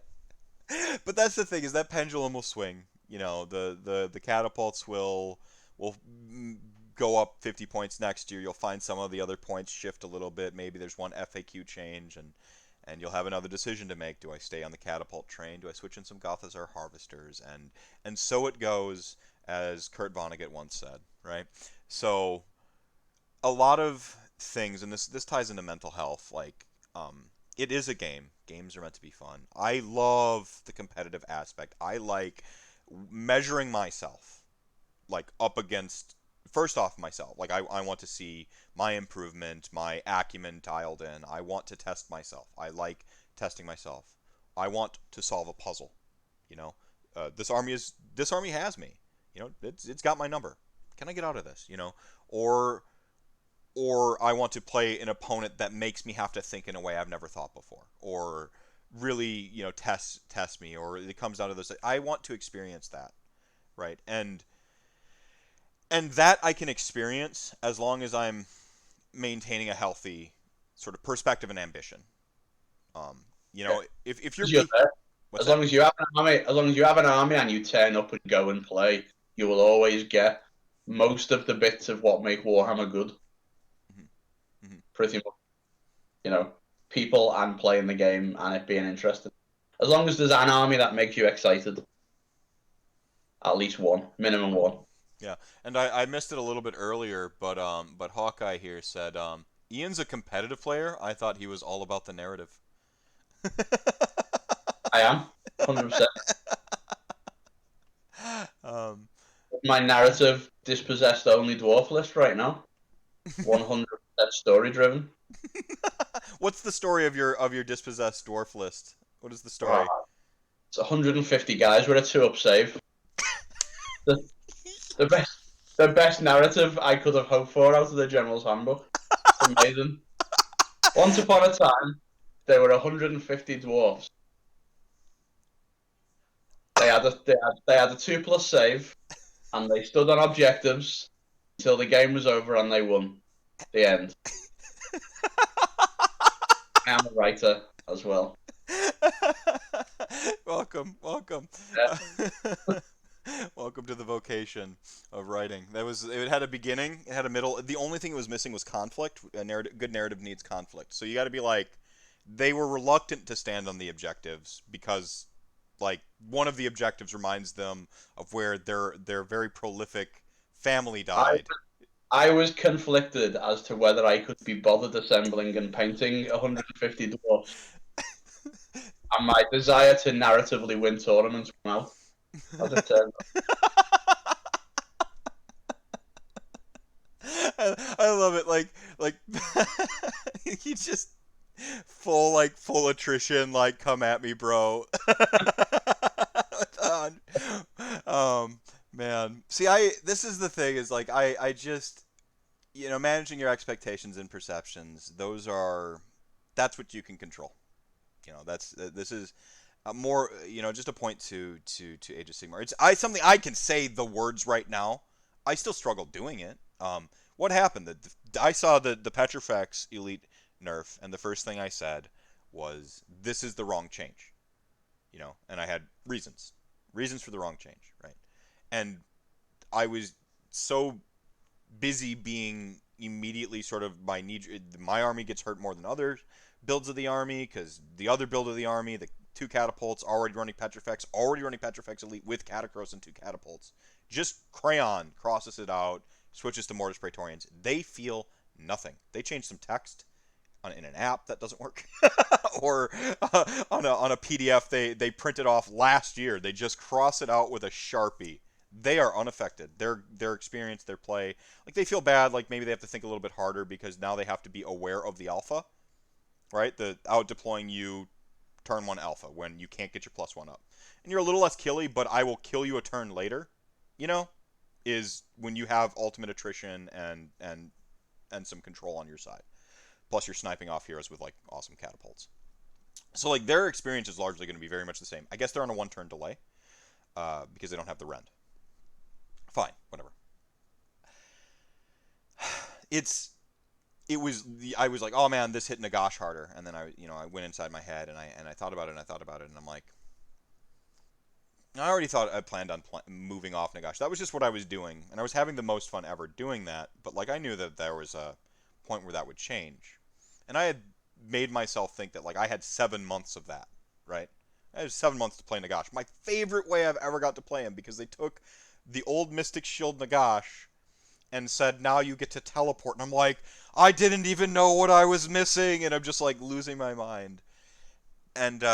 But that's the thing, is that pendulum will swing. The catapults will go up 50 points next year. You'll find some of the other points shift a little bit. Maybe there's one FAQ change, and you'll have another decision to make. Do I stay on the catapult train? Do I switch in some Gothazar harvesters? And so it goes, as Kurt Vonnegut once said, right? So a lot of things, and this ties into mental health. Like, it is a game. Games are meant to be fun. I love the competitive aspect. I like measuring myself, like, up against, first off, myself. Like, I want to see my improvement, my acumen dialed in. I want to test myself. I like testing myself. I want to solve a puzzle. You know, this army has me. It's got my number. Can I get out of this? Or I want to play an opponent that makes me have to think in a way I've never thought before, or really, test me, or it comes down to this. I want to experience that, right? And that I can experience as long as I'm maintaining a healthy sort of perspective and ambition. Yeah. If you're As you're there, what's as that? long as you have an army, as long as you have an army and you turn up and go and play, you will always get most of the bits of what make Warhammer good. Hmm. Hmm. Pretty much, you know, people and playing the game and it being interesting. As long as there's an army that makes you excited, at least one, minimum one. Yeah, and I missed it a little bit earlier, but Hawkeye here said, Ian's a competitive player. I thought he was all about the narrative. I am 100%. um, My narrative dispossessed only dwarf list right now. 100% story driven. what's the story of your dispossessed dwarf list? What is the Oh, story? it's 150 guys with a 2-up save. The, the best the best narrative I could have hoped for out of the General's Handbook. It's amazing. Once upon a time, there were 150 dwarves. They had a 2+ save, and they stood on objectives until the game was over and they won. The end. I am a writer as well. Welcome, welcome. Yeah. Welcome to the vocation of writing. It had a beginning, it had a middle. The only thing it was missing was conflict. Good narrative needs conflict. So you got to be like, they were reluctant to stand on the objectives because, like, one of the objectives reminds them of where their very prolific family I died. I was conflicted as to whether I could be bothered assembling and painting 150 dwarfs, and my desire to narratively win tournaments won out, as it turned out. I love it. Like you just full attrition. Like, come at me, bro. um, man. See, this is the thing is like I just managing your expectations and perceptions. That's what you can control. This is more just a point to Age of Sigmar. It's something I can say the words right now. I still struggle doing it. What happened? I saw the Petrifex Elite nerf, and the first thing I said was, "This is the wrong change," and I had reasons for the wrong change, right? And I was so busy being immediately sort of my army gets hurt more than other builds of the army because the other build of the army, the two catapults, already running Petrifex Elite with Catacross and two catapults. Just Crayon crosses it out, switches to Mortis Praetorians. They feel nothing. They change some text in an app that doesn't work, or on a PDF they printed off last year. They just cross it out with a Sharpie. They are unaffected. Their experience, their play, like they feel bad. Like maybe they have to think a little bit harder because now they have to be aware of the alpha, right? The out deploying you turn one alpha when you can't get your +1 up, and you're a little less killy, but I will kill you a turn later. You know, is when you have ultimate attrition and some control on your side. Plus, you're sniping off heroes with like awesome catapults. So like their experience is largely going to be very much the same. I guess they're on a 1 turn delay because they don't have the rend. Fine, whatever. It's it was I was like, oh man, this hit Nagash harder, and then I went inside my head and I thought about it and I'm like, I already thought I planned on moving off Nagash. That was just what I was doing, and I was having the most fun ever doing that. But like I knew that there was a point where that would change, and I had made myself think that like I had 7 months of that, right? I had 7 months to play Nagash. My favorite way I've ever got to play him because they took the old Mystic Shield Nagash and said, now you get to teleport. And I'm like, I didn't even know what I was missing. And I'm just like losing my mind. And,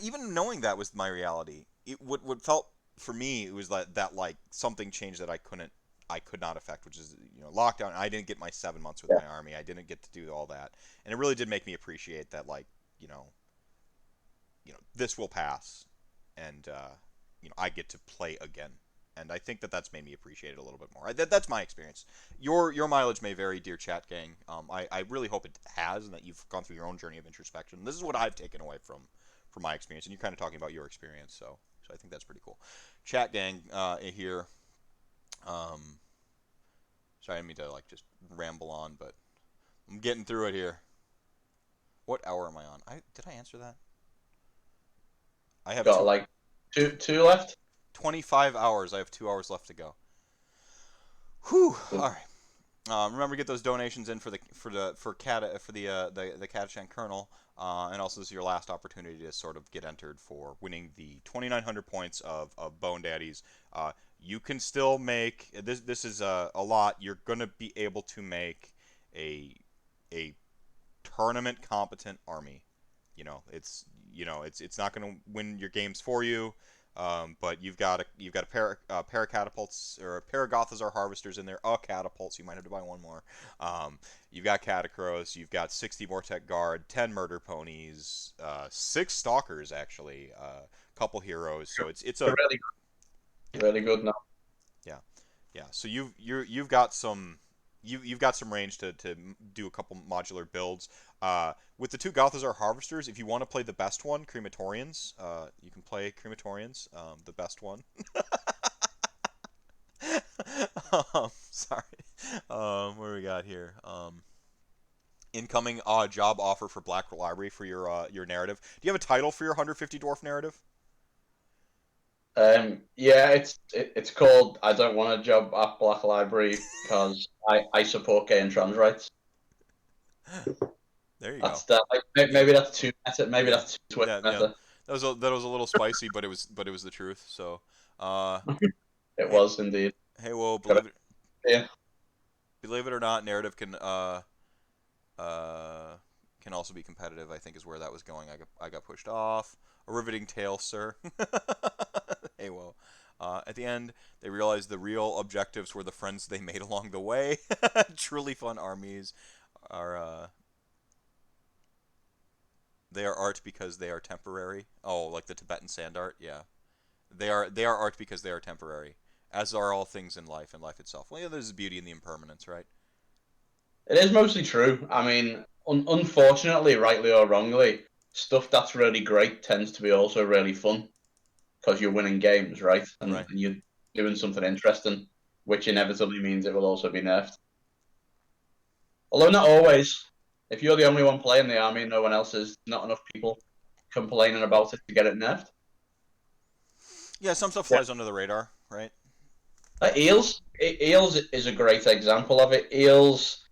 even knowing that was my reality, what felt for me, it was that like something changed that I could not affect, which is, lockdown. I didn't get my 7 months with Yeah. my army. I didn't get to do all that. And it really did make me appreciate that, like, this will pass. And, I get to play again. And I think that that's made me appreciate it a little bit more. That's my experience. Your mileage may vary, dear chat gang. I really hope it has, and that you've gone through your own journey of introspection. This is what I've taken away from my experience, and you're kind of talking about your experience. So I think that's pretty cool. Chat gang here. Sorry, I didn't mean to like just ramble on, but I'm getting through it here. What hour am I on? Did I answer that? I have Got like two left. 25 hours. I have 2 hours left to go. Whew. Cool. All right. Remember to get those donations in for the Catachan Kernel, and also this is your last opportunity to sort of get entered for winning the 2,900 points of Bone Daddies. You can still make this. This is a lot. You're gonna be able to make a tournament competent army. It's not gonna win your games for you. But you've got a pair of catapults or a pair of Gothazar harvesters in there, a catapult, so you might have to buy one more. You've got Catacross, you've got 60 Mortek Guard, 10 Murder Ponies, 6 Stalkers actually, a couple heroes. So it's a Really good now. yeah. So you've got some you've got some range to do a couple modular builds. With the two Gothazar Harvesters, if you want to play the best one, Crematorians, you can play Crematorians, the best one. Sorry. What do we got here? Incoming job offer for Black Library for your narrative. Do you have a title for your 150 dwarf narrative? Yeah, it's called I don't want a job at Black Library because I support gay and trans rights. There you go. That's that. Like, Yeah, maybe that's too meta. Maybe yeah, that's too Twitter yeah, yeah. meta. That was a little spicy, but it was the truth. So, uh, It hey, was indeed. hey, well, Got it. Yeah. believe it or not, narrative uh can also be competitive. I think is where that was going. I got pushed off. A riveting tale, sir. Hey, well. At the end, they realized the real objectives were the friends they made along the way. Truly fun armies are they are art because they are temporary. Oh, like the Tibetan sand art. Yeah, they are art because they are temporary. As are all things in life and life itself. Well, yeah, there's beauty in the impermanence, right? It is mostly true. I mean, unfortunately, rightly or wrongly, stuff that's really great tends to be also really fun because you're winning games, right? And, Right. and you're doing something interesting, which inevitably means it will also be nerfed. Although not always. If you're the only one playing the army and no one else is, not enough people complaining about it to get it nerfed. Yeah, some stuff Yeah. flies under the radar, right? Eels is a great example of it. Eels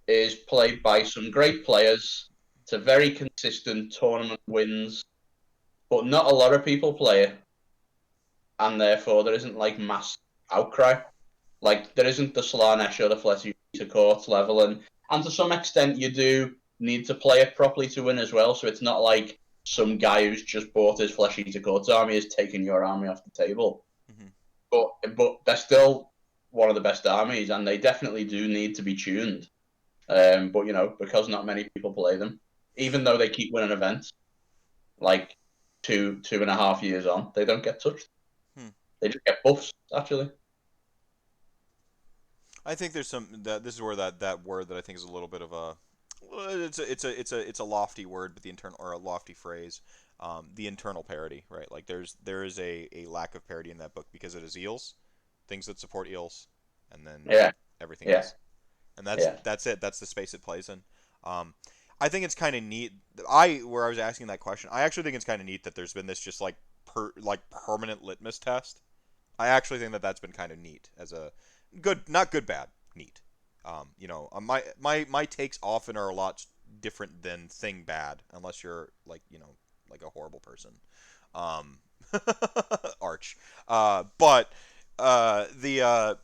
is played by some great players. It's a very consistent tournament wins, but not a lot of people play it, and therefore there isn't like mass outcry. Like there isn't the Slanesh or the Fletcher Court level, and to some extent you do need to play it properly to win as well. So it's not like some guy who's just bought his Flesh Eater Court's army is taking your army off the table. Mm-hmm. But they're still one of the best armies, and they definitely do need to be tuned. But because not many people play them, even though they keep winning events, like 2.5 years on, they don't get touched. Hmm. They just get buffs actually. I think there's some that this is where that word that I think is a little bit of a it's a lofty word, but the internal or a lofty phrase, the internal parity, right? Like there is a lack of parity in that book because it is eels, things that support eels, and then Yeah, everything yeah, else, and that's yeah. that's it. That's the space it plays in. Um, I think it's kind of neat. Where I was asking that question, I actually think it's kind of neat that there's been this just like permanent litmus test. I actually think that that's been kind of neat as a good, not good, bad, neat. My takes often are a lot different than thing bad, unless you're like a horrible person. Um, Arch. But the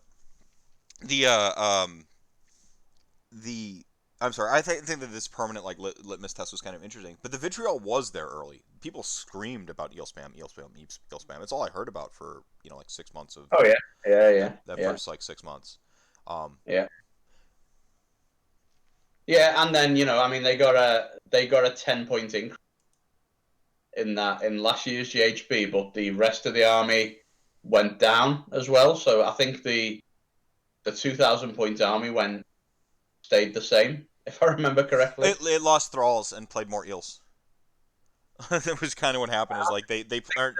the I'm sorry. I think that this permanent litmus test was kind of interesting. But the vitriol was there early. People screamed about eel spam, eel spam, eel spam. It's all I heard about for like 6 months of Oh yeah, yeah, that yeah, that yeah, first like 6 months. Um, yeah, yeah. And then I mean, they got a 10 point increase in last year's GHB, but the rest of the army went down as well. So I think the 2,000 point army stayed the same, if I remember correctly. it lost thralls and played more eels. That was kind of what happened. Is like they aren't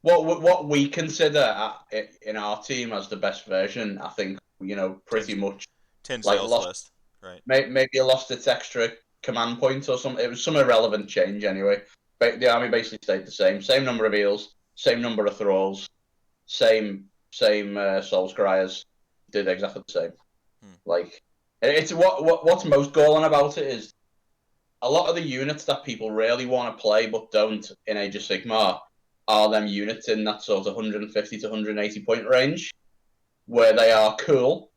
What we consider in our team as the best version, I think tin pretty much tin like sales lost list, right? maybe lost its extra command point or something. It was some irrelevant change anyway. But the army basically stayed the same number of eels, same number of thralls, same soul scryers, did exactly the same. Hmm. Like it's what's most galling about it is a lot of the units that people really want to play but don't in Age of Sigmar are them units in that sort of 150 to 180 point range where they are cool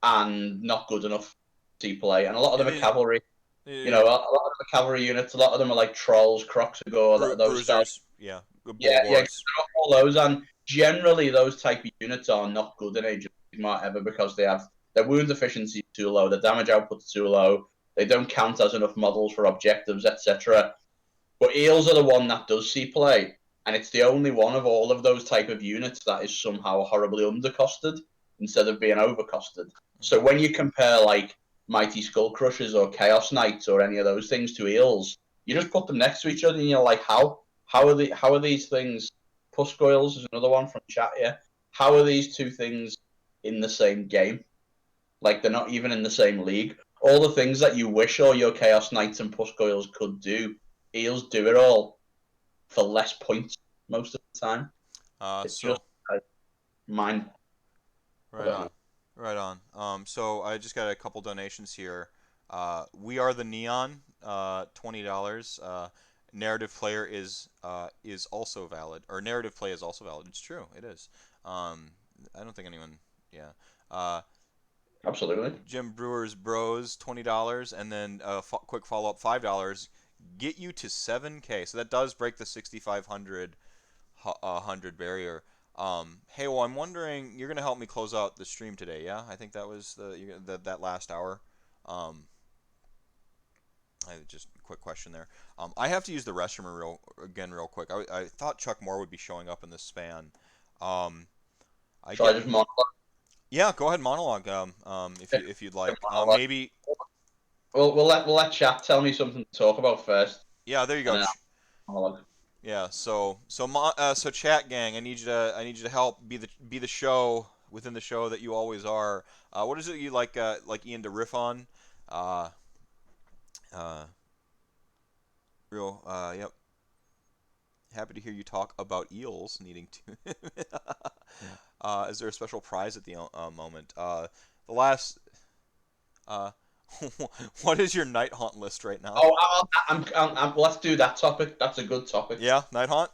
and not good enough to play. And a lot of Yeah, them are cavalry. A they, lot of them are cavalry units. A lot of them are like trolls, Kroxagor, those type. bruisers, yeah, Yeah, bulgars. all those. And generally, those type of units are not good in Age of Sigmar ever because they have their wound efficiency is too low, their damage output is too low. They don't count as enough models for objectives, etc. But eels are the one that does see play, and it's the only one of all of those type of units that is somehow horribly undercosted instead of being overcosted. Mm-hmm. So when you compare like Mighty Skull Crushers or Chaos Knights or any of those things to eels, you just put them next to each other and you're like, how are these things? Puscoils is another one from chat here. How are these two things in the same game. Like, they're not even in the same league. All the things that you wish all your Chaos Knights and Puscoils could do, Eels do it all for less points most of the time. It's just So mind. I right don't on, know. right on. So I just got a couple donations here. We are the Neon, $20. Narrative player is also valid, or narrative play is also valid. It's true, it is. I don't think anyone, yeah. Uh, Absolutely. Jim Brewer's Bros, $20, and then quick follow up, $5. Get you to 7K. So that does break the 6,500 hundred barrier. Hey, well, I'm wondering, you're gonna help me close out the stream today, yeah? I think that was that last hour. Um, just a quick question there. I have to use the restroom real quick. I thought Chuck Moore would be showing up in this span. Um, I Shall I get just monologue? Yeah, go ahead monologue. If you'd like. Monologue. Maybe We'll let chat tell me something to talk about first, yeah. There you and go. then I'll monologue. Yeah. So chat gang, I need you to help be the show within the show that you always are. What is it you like Ian to riff on? Uh, uh, yep. Happy to hear you talk about eels needing to. Is there a special prize at the moment? The last. Uh, what is your night haunt list right now? Oh, let's do that topic. That's a good topic. Yeah, night haunt.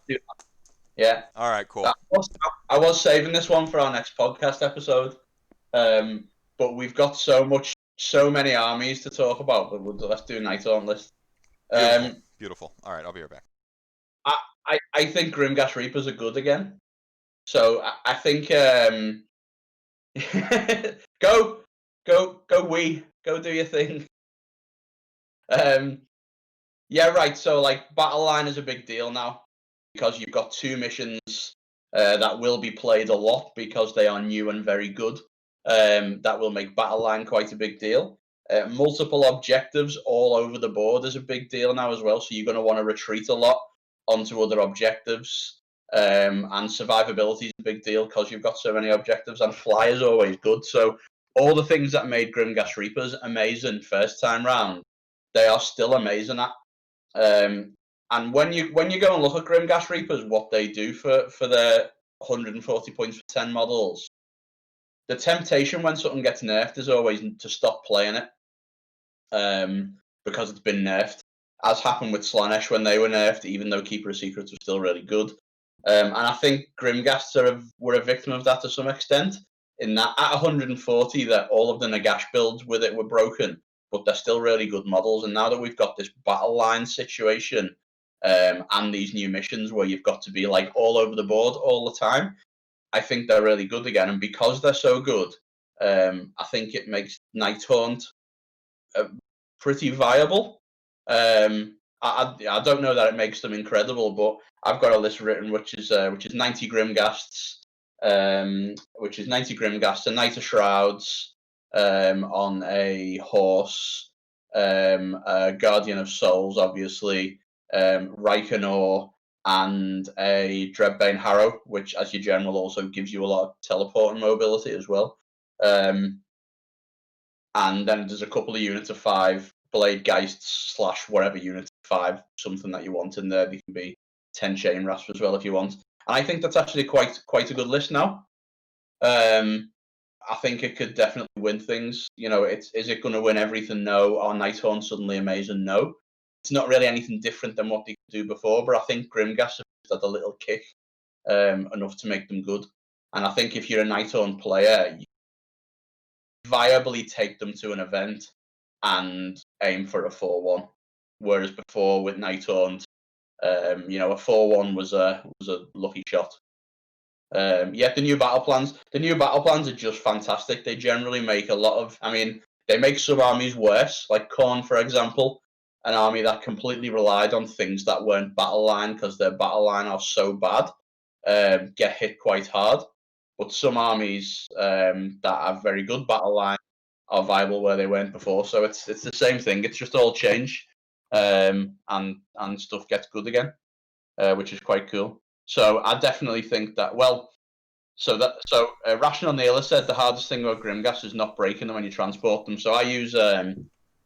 Yeah. All right, I cool. was, I was saving this one for our next podcast episode, but we've got so many armies to talk about. But let's do a night on list. Beautiful, Um, beautiful. All right, I'll be right back. I think Grimgas Reapers are good again. So I think go go do your thing. Um, yeah, right. So like battle line is a big deal now because you've got two missions that will be played a lot because they are new and very good. That will make battle line quite a big deal. Multiple objectives all over the board is a big deal now as well. So you're going to want to retreat a lot onto other objectives. And survivability is a big deal because you've got so many objectives, and fly is always good. So all the things that made Grimgas Reapers amazing first time round, they are still amazing at. And when you go and look at Grimgas Reapers, what they do for their 140 points for 10 models, the temptation when something gets nerfed is always to stop playing it, because it's been nerfed, as happened with Slanesh when they were nerfed, even though Keeper of Secrets was still really good. And I think Grimgasts were a victim of that to some extent, in that at 140, that all of the Nagash builds with it were broken, but they're still really good models. And now that we've got this battle line situation, and these new missions where you've got to be like all over the board all the time, I think they're really good again. And because they're so good, I think it makes Nighthaunt pretty viable. I don't know that it makes them incredible, but I've got a list written which is 90 Grimgasts, which is 90 Grimgasts, a Knight of Shrouds, on a horse, a Guardian of Souls, obviously, Reikenor, and a Dreadbane Harrow, which, as your general, also gives you a lot of teleport and mobility as well. And then there's a couple of units of 5 Blade Geists / whatever unit of 5, something that you want in there. They can be 10 Chain Rasp as well if you want. And I think that's actually quite a good list now. I think it could definitely win things. Is it going to win everything? No. Are Nighthorn suddenly amazing? No. It's not really anything different than what they could do before, but I think Grimgas have had a little kick, enough to make them good. And I think if you're a Nighthorn player, viably take them to an event and aim for a 4-1. Whereas before with Nighthaunt, a 4-1 was a lucky shot. Yeah, the new battle plans. The new battle plans are just fantastic. They generally make a lot of. I mean, they make some armies worse, like Khorne, for example, an army that completely relied on things that weren't battle line because their battle line are so bad, get hit quite hard. But some armies that have very good battle line are viable where they weren't before. So it's the same thing. It's just all change, and stuff gets good again, which is quite cool. So I definitely think that. Well, Rational Neela said the hardest thing about Grimgas is not breaking them when you transport them. So I use a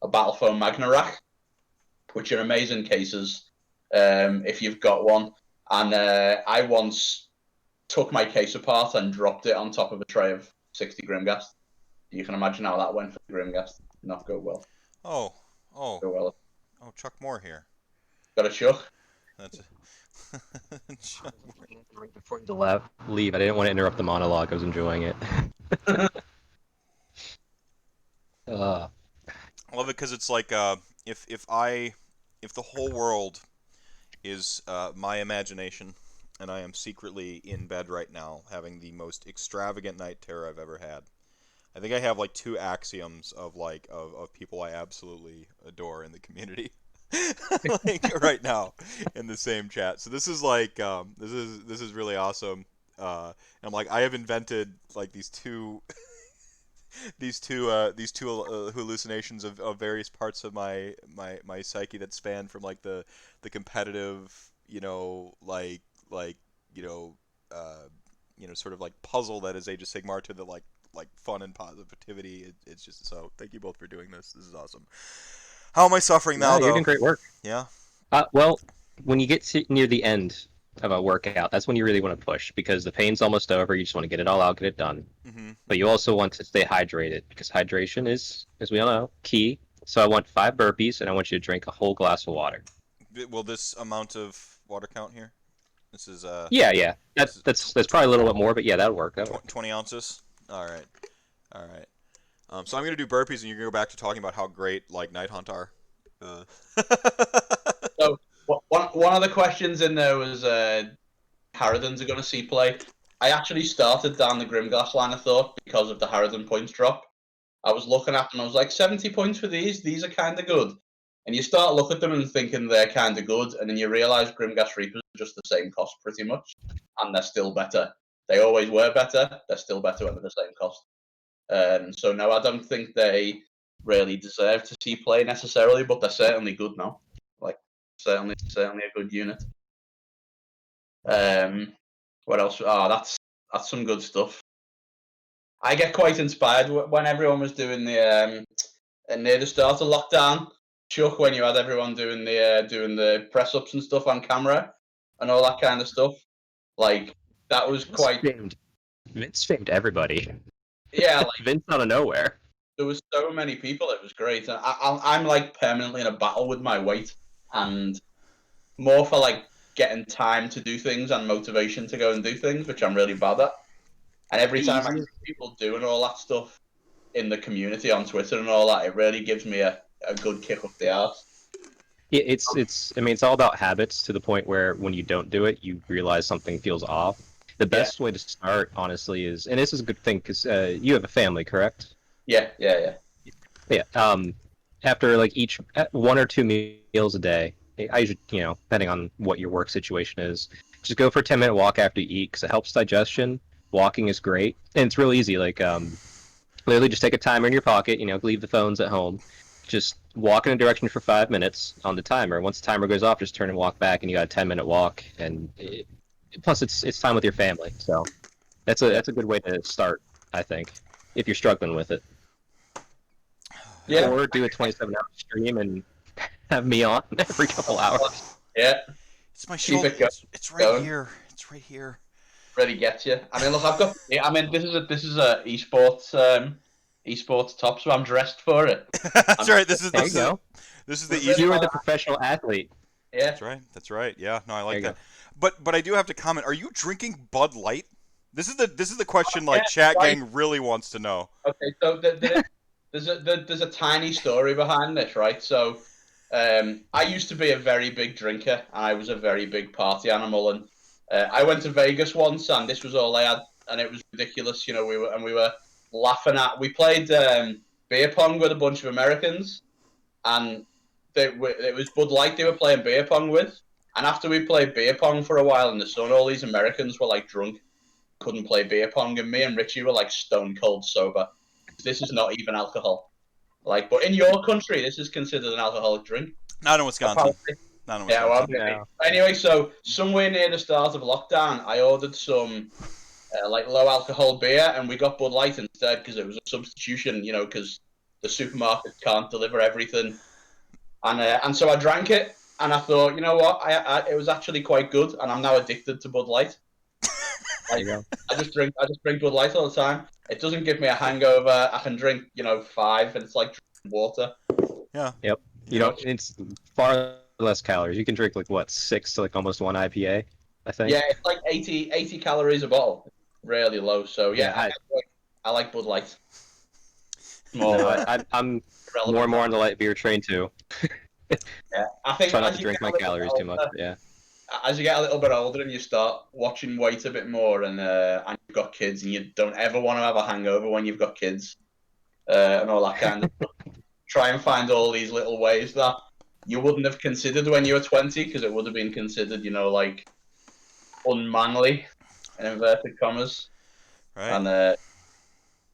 Battle Foam Magna Rack, which are amazing cases if you've got one. And I once took my case apart and dropped it on top of a tray of 60 Grimgas. You can imagine how that went for the Grimgas. Not go well. Oh, oh, Go well. oh, Chuck Moore here. Got a chuck. That's Chuck Moore. Right before you leave, I didn't want to interrupt the monologue. I was enjoying it. uh, I love it because it's like if the whole world is my imagination, and I am secretly in bed right now having the most extravagant night terror I've ever had. I think I have like two axioms of of people I absolutely adore in the community. Like right now in the same chat. So this is like this is really awesome. And I'm like I have invented like these two hallucinations of various parts of my psyche that span from like the competitive, like you know sort of like puzzle that is Age of Sigmar to the like fun and positivity. It's just so thank you both for doing this. This is awesome. How am I suffering now, you're though? doing great work. Yeah. Well, when you get near the end of a workout, that's when you really want to push because the pain's almost over. You just want to get it all out, get it done. Mm-hmm. But you also want to stay hydrated because hydration is, as we all know, key. So I want 5 burpees and I want you to drink a whole glass of water. Will this amount of water count here? This is Yeah. That's probably a little bit more, but yeah, that'll work. 20 ounces. All right. So I'm gonna do burpees, and you're gonna go back to talking about how great like Night Hunt are. So one of the questions in there was Harridans are going to see play. I actually started down the Grimglass line of thought because of the Harridan points drop. I was looking at them, I was like, 70 points for these are kind of good. And you start looking at them and thinking they're kind of good, and then you realise Grimgas Reapers are just the same cost pretty much, and they're still better. They always were better, they're still better when they're the same cost. So no, I don't think they really deserve to see play necessarily, but they're certainly good now. Like, certainly a good unit. What else? Oh, that's some good stuff. I get quite inspired when everyone was doing the near the start of lockdown. Chuck, when you had everyone doing the press ups and stuff on camera and all that kind of stuff, like that was quite. Vince famed everybody. Yeah, like Vince out of nowhere. There was so many people. It was great. And I'm like permanently in a battle with my weight, and more for like getting time to do things and motivation to go and do things, which I'm really bad at. And every time I see people doing all that stuff in the community on Twitter and all that, it really gives me a good kick up the arse. Yeah, it's. I mean, it's all about habits to the point where when you don't do it, you realize something feels off. The best way to start, honestly, is, and this is a good thing because you have a family, correct? Yeah. Yeah. After like each 1 or 2 meals a day, I usually, depending on what your work situation is, just go for a 10-minute walk after you eat because it helps digestion. Walking is great, and it's real easy. Like, literally just take a timer in your pocket. Leave the phones at home. Just walk in a direction for 5 minutes on the timer. Once the timer goes off, just turn and walk back, and you got a 10-minute walk. And plus, it's time with your family. So that's a good way to start, I think, if you're struggling with it. Yeah. Or do a 27-hour stream and have me on every couple hours. Yeah. It's my shoulder. It's right here. It's right here. Really gets you. I mean, look, I've got. I mean, this is a esports top, so I'm dressed for it. That's right. This is the. You are the professional athlete. Yeah. That's right. Yeah. No, I like that. But I do have to comment. Are you drinking Bud Light? This is the question chat gang really wants to know. Okay, so there's a tiny story behind this, right? So, I used to be a very big drinker, and I was a very big party animal, and I went to Vegas once, and this was all I had, and it was ridiculous. We were laughing at. We played beer pong with a bunch of Americans, and it was Bud Light they were playing beer pong with. And after we played beer pong for a while in the sun, all these Americans were like drunk, couldn't play beer pong, and me and Richie were like stone cold sober. This is not even alcohol. But in your country, this is considered an alcoholic drink. Not in Wisconsin. Anyway, so somewhere near the start of lockdown, I ordered some like low alcohol beer, and we got Bud Light instead because it was a substitution, because the supermarkets can't deliver everything. And so I drank it, and I thought, you know what, it was actually quite good, and I'm now addicted to Bud Light. There Like you go. I just drink Bud Light all the time. It doesn't give me a hangover. I can drink, 5, and it's like drinking water. Yeah. Yep. You know. It's far less calories. You can drink like what, 6 to like almost one IPA, I think. Yeah, it's like 80 calories a bottle. Really low. So yeah, Yeah, I like Bud Light. no, More I'm relevant. more and more on the light beer train too. Yeah, I think Try not as to you drink get a my little bit calories too much. older, But yeah. as you get a little bit older and you start watching weight a bit more, and you've got kids, and you don't ever want to have a hangover when you've got kids, and all that kind of stuff. Try and find all these little ways that you wouldn't have considered when you were 20, because it would have been considered, like unmanly in inverted commas. Right. And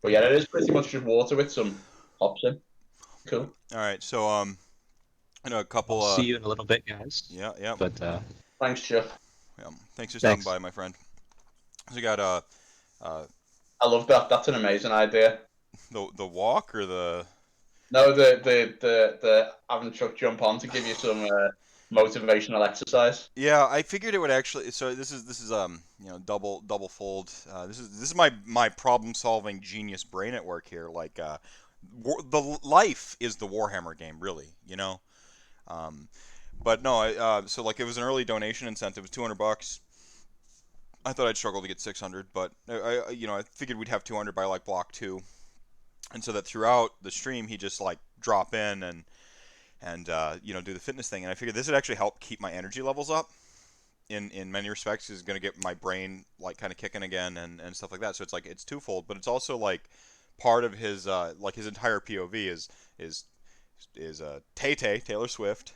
but yeah, it is pretty much just water with some hops in. Cool. All right. So a couple. I'll see you in a little bit, guys. Yeah. Yeah. But Thanks, Jeff. Yeah. Thanks for stopping thanks. by, my friend. So we got I love that. That's an amazing idea. the walk or the. No, the having Chuck jump on to give you some motivational exercise. Yeah, I figured it would actually. So this is double fold. This is my problem solving genius brain at work here. Like the life is the Warhammer game, really. Um, but no, so like it was an early donation incentive. It was $200. I thought I'd struggle to get 600, but I figured we'd have 200 by like block 2, and so that throughout the stream he just like drop in and do the fitness thing. And I figured this would actually help keep my energy levels up in many respects. Is going to get my brain like kind of kicking again and stuff like that. So it's like it's twofold, but it's also like part of his like his entire POV is Tay Taylor Swift,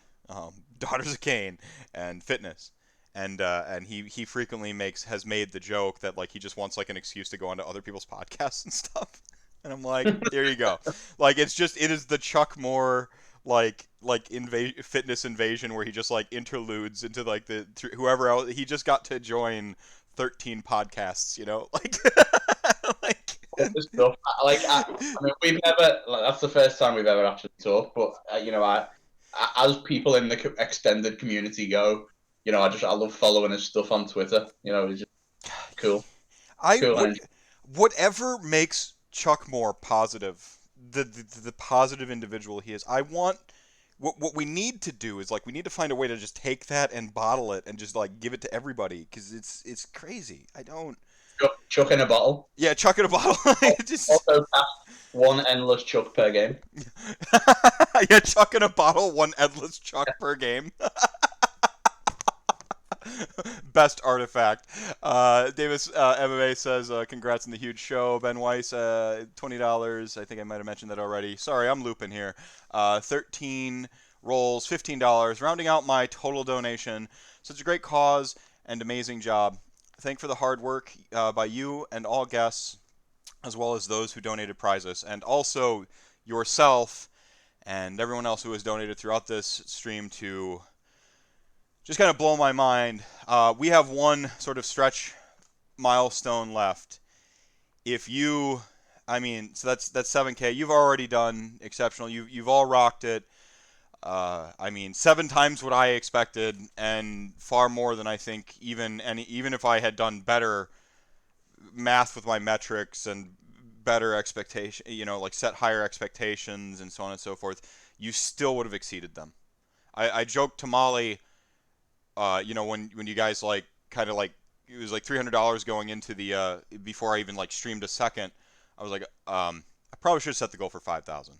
Daughters of Cain, and fitness. And he frequently has made the joke that like he just wants like an excuse to go onto other people's podcasts and stuff. And I'm like, there you go. Like it is the Chuck Moore like fitness invasion where he just like interludes into like whoever else he just got to join 13 podcasts, like like This stuff. I mean, we've never. Like, that's the first time we've ever actually talked. But as people in the extended community go, I love following his stuff on Twitter. It's just cool. Cool. Whatever makes Chuck Moore positive, the positive individual he is. I want what we need to do is like we need to find a way to just take that and bottle it and just like give it to everybody because it's crazy. I don't. Chuck in a bottle. Yeah, chuck in a bottle. Also, one endless Chuck per game. Yeah, chuck in a bottle, one endless Chuck per game. Best artifact. Davis MMA says, congrats on the huge show. Ben Weiss, $20. I think I might have mentioned that already. Sorry, I'm looping here. 13 rolls, $15, rounding out my total donation. Such a great cause and amazing job. Thank for the hard work by you and all guests, as well as those who donated prizes, and also yourself and everyone else who has donated throughout this stream to just kind of blow my mind. We have one sort of stretch milestone left. So that's 7K. You've already done exceptional. You've all rocked it. 7 times what I expected, and far more than I think even if I had done better math with my metrics and better expectation, like set higher expectations and so on and so forth, you still would have exceeded them. I joked to Molly, when you guys like kind of like it was like $300 going into the before I even like streamed a second. I was like, I probably should have set the goal for 5,000.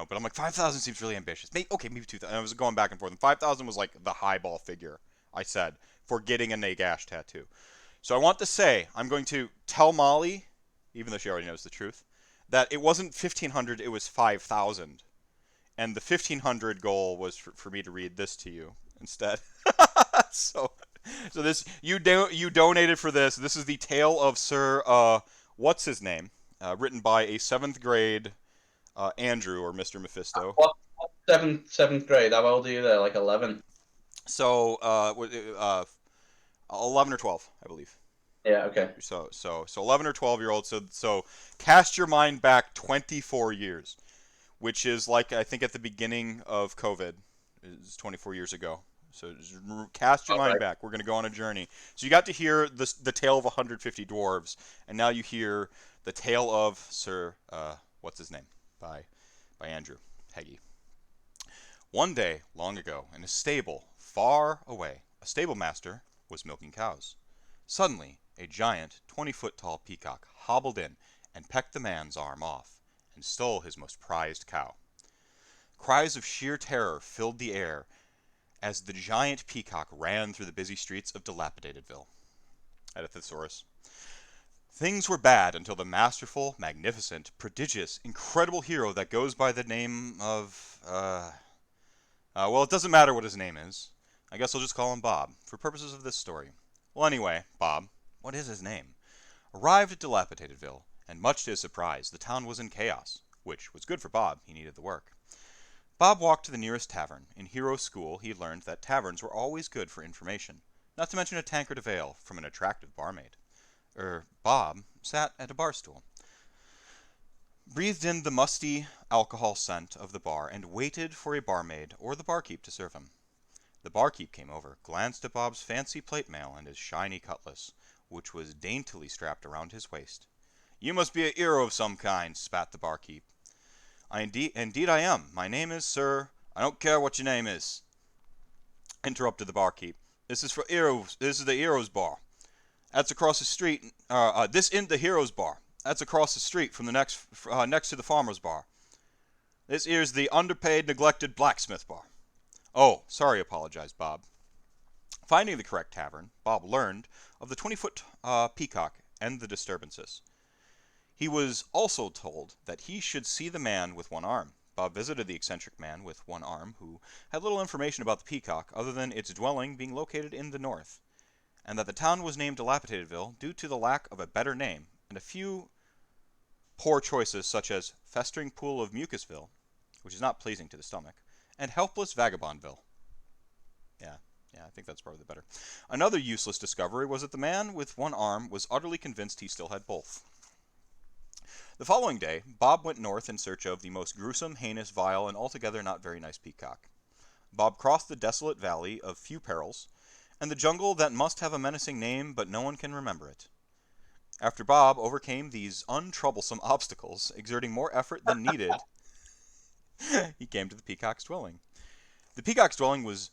But I'm like 5,000 seems really ambitious. Maybe 2,000. I was going back and forth, and 5,000 was like the highball figure I said for getting a Nagash tattoo. So I want to say I'm going to tell Molly, even though she already knows the truth, that it wasn't 1,500, it was 5,000, and the 1,500 goal was for me to read this to you instead. so this you donated for this. This is the tale of Sir what's his name, written by a 7th grade Andrew or Mr. Mephisto. What seventh grade? How old are you there? Like 11. So 11 or 12, I believe. Yeah. Okay. So 11 or 12-year-olds. So cast your mind back 24 years, which is like I think at the beginning of COVID, is 24 years ago. So just cast your All mind right. back. We're going to go on a journey. So you got to hear the tale of 150 dwarves, and now you hear the tale of Sir what's his name by Andrew Heggie. One day, long ago, in a stable far away, a stable master was milking cows. Suddenly, a giant, 20-foot tall peacock hobbled in and pecked the man's arm off, and stole his most prized cow. Cries of sheer terror filled the air as the giant peacock ran through the busy streets of Dilapidatedville. At a thesaurus. Things were bad until the masterful, magnificent, prodigious, incredible hero that goes by the name of, well, it doesn't matter what his name is. I guess I'll just call him Bob, for purposes of this story. Well, anyway, Bob, what is his name? Arrived at Dilapidatedville, and much to his surprise, the town was in chaos, which was good for Bob, he needed the work. Bob walked to the nearest tavern. In Hero School, he learned that taverns were always good for information, not to mention a tankard of ale from an attractive barmaid. Bob sat at a bar stool, breathed in the musty alcohol scent of the bar, and waited for a barmaid or the barkeep to serve him. The barkeep came over, glanced at Bob's fancy plate mail and his shiny cutlass, which was daintily strapped around his waist. "You must be a hero of some kind," spat the barkeep. Indeed I am. My name is Sir—" "I don't care what your name is," interrupted the barkeep. "This is for heroes. This is the Heroes Bar. That's across the street. This in the Heroes Bar. That's across the street from the next to the Farmers Bar. This here's the underpaid, neglected Blacksmith Bar." "Oh, sorry," apologized Bob. Finding the correct tavern, Bob learned of the 20-foot peacock and the disturbances. He was also told that he should see the man with one arm. Bob visited the eccentric man with one arm, who had little information about the peacock other than its dwelling being located in the north, and that the town was named Dilapidatedville due to the lack of a better name, and a few poor choices such as Festering Pool of Mucusville, which is not pleasing to the stomach, and Helpless Vagabondville. Yeah, I think that's probably the better. Another useless discovery was that the man with one arm was utterly convinced he still had both. The following day, Bob went north in search of the most gruesome, heinous, vile, and altogether not very nice peacock. Bob crossed the desolate valley of few perils, and the jungle that must have a menacing name, but no one can remember it. After Bob overcame these untroublesome obstacles, exerting more effort than needed, he came to the peacock's dwelling. The peacock's dwelling was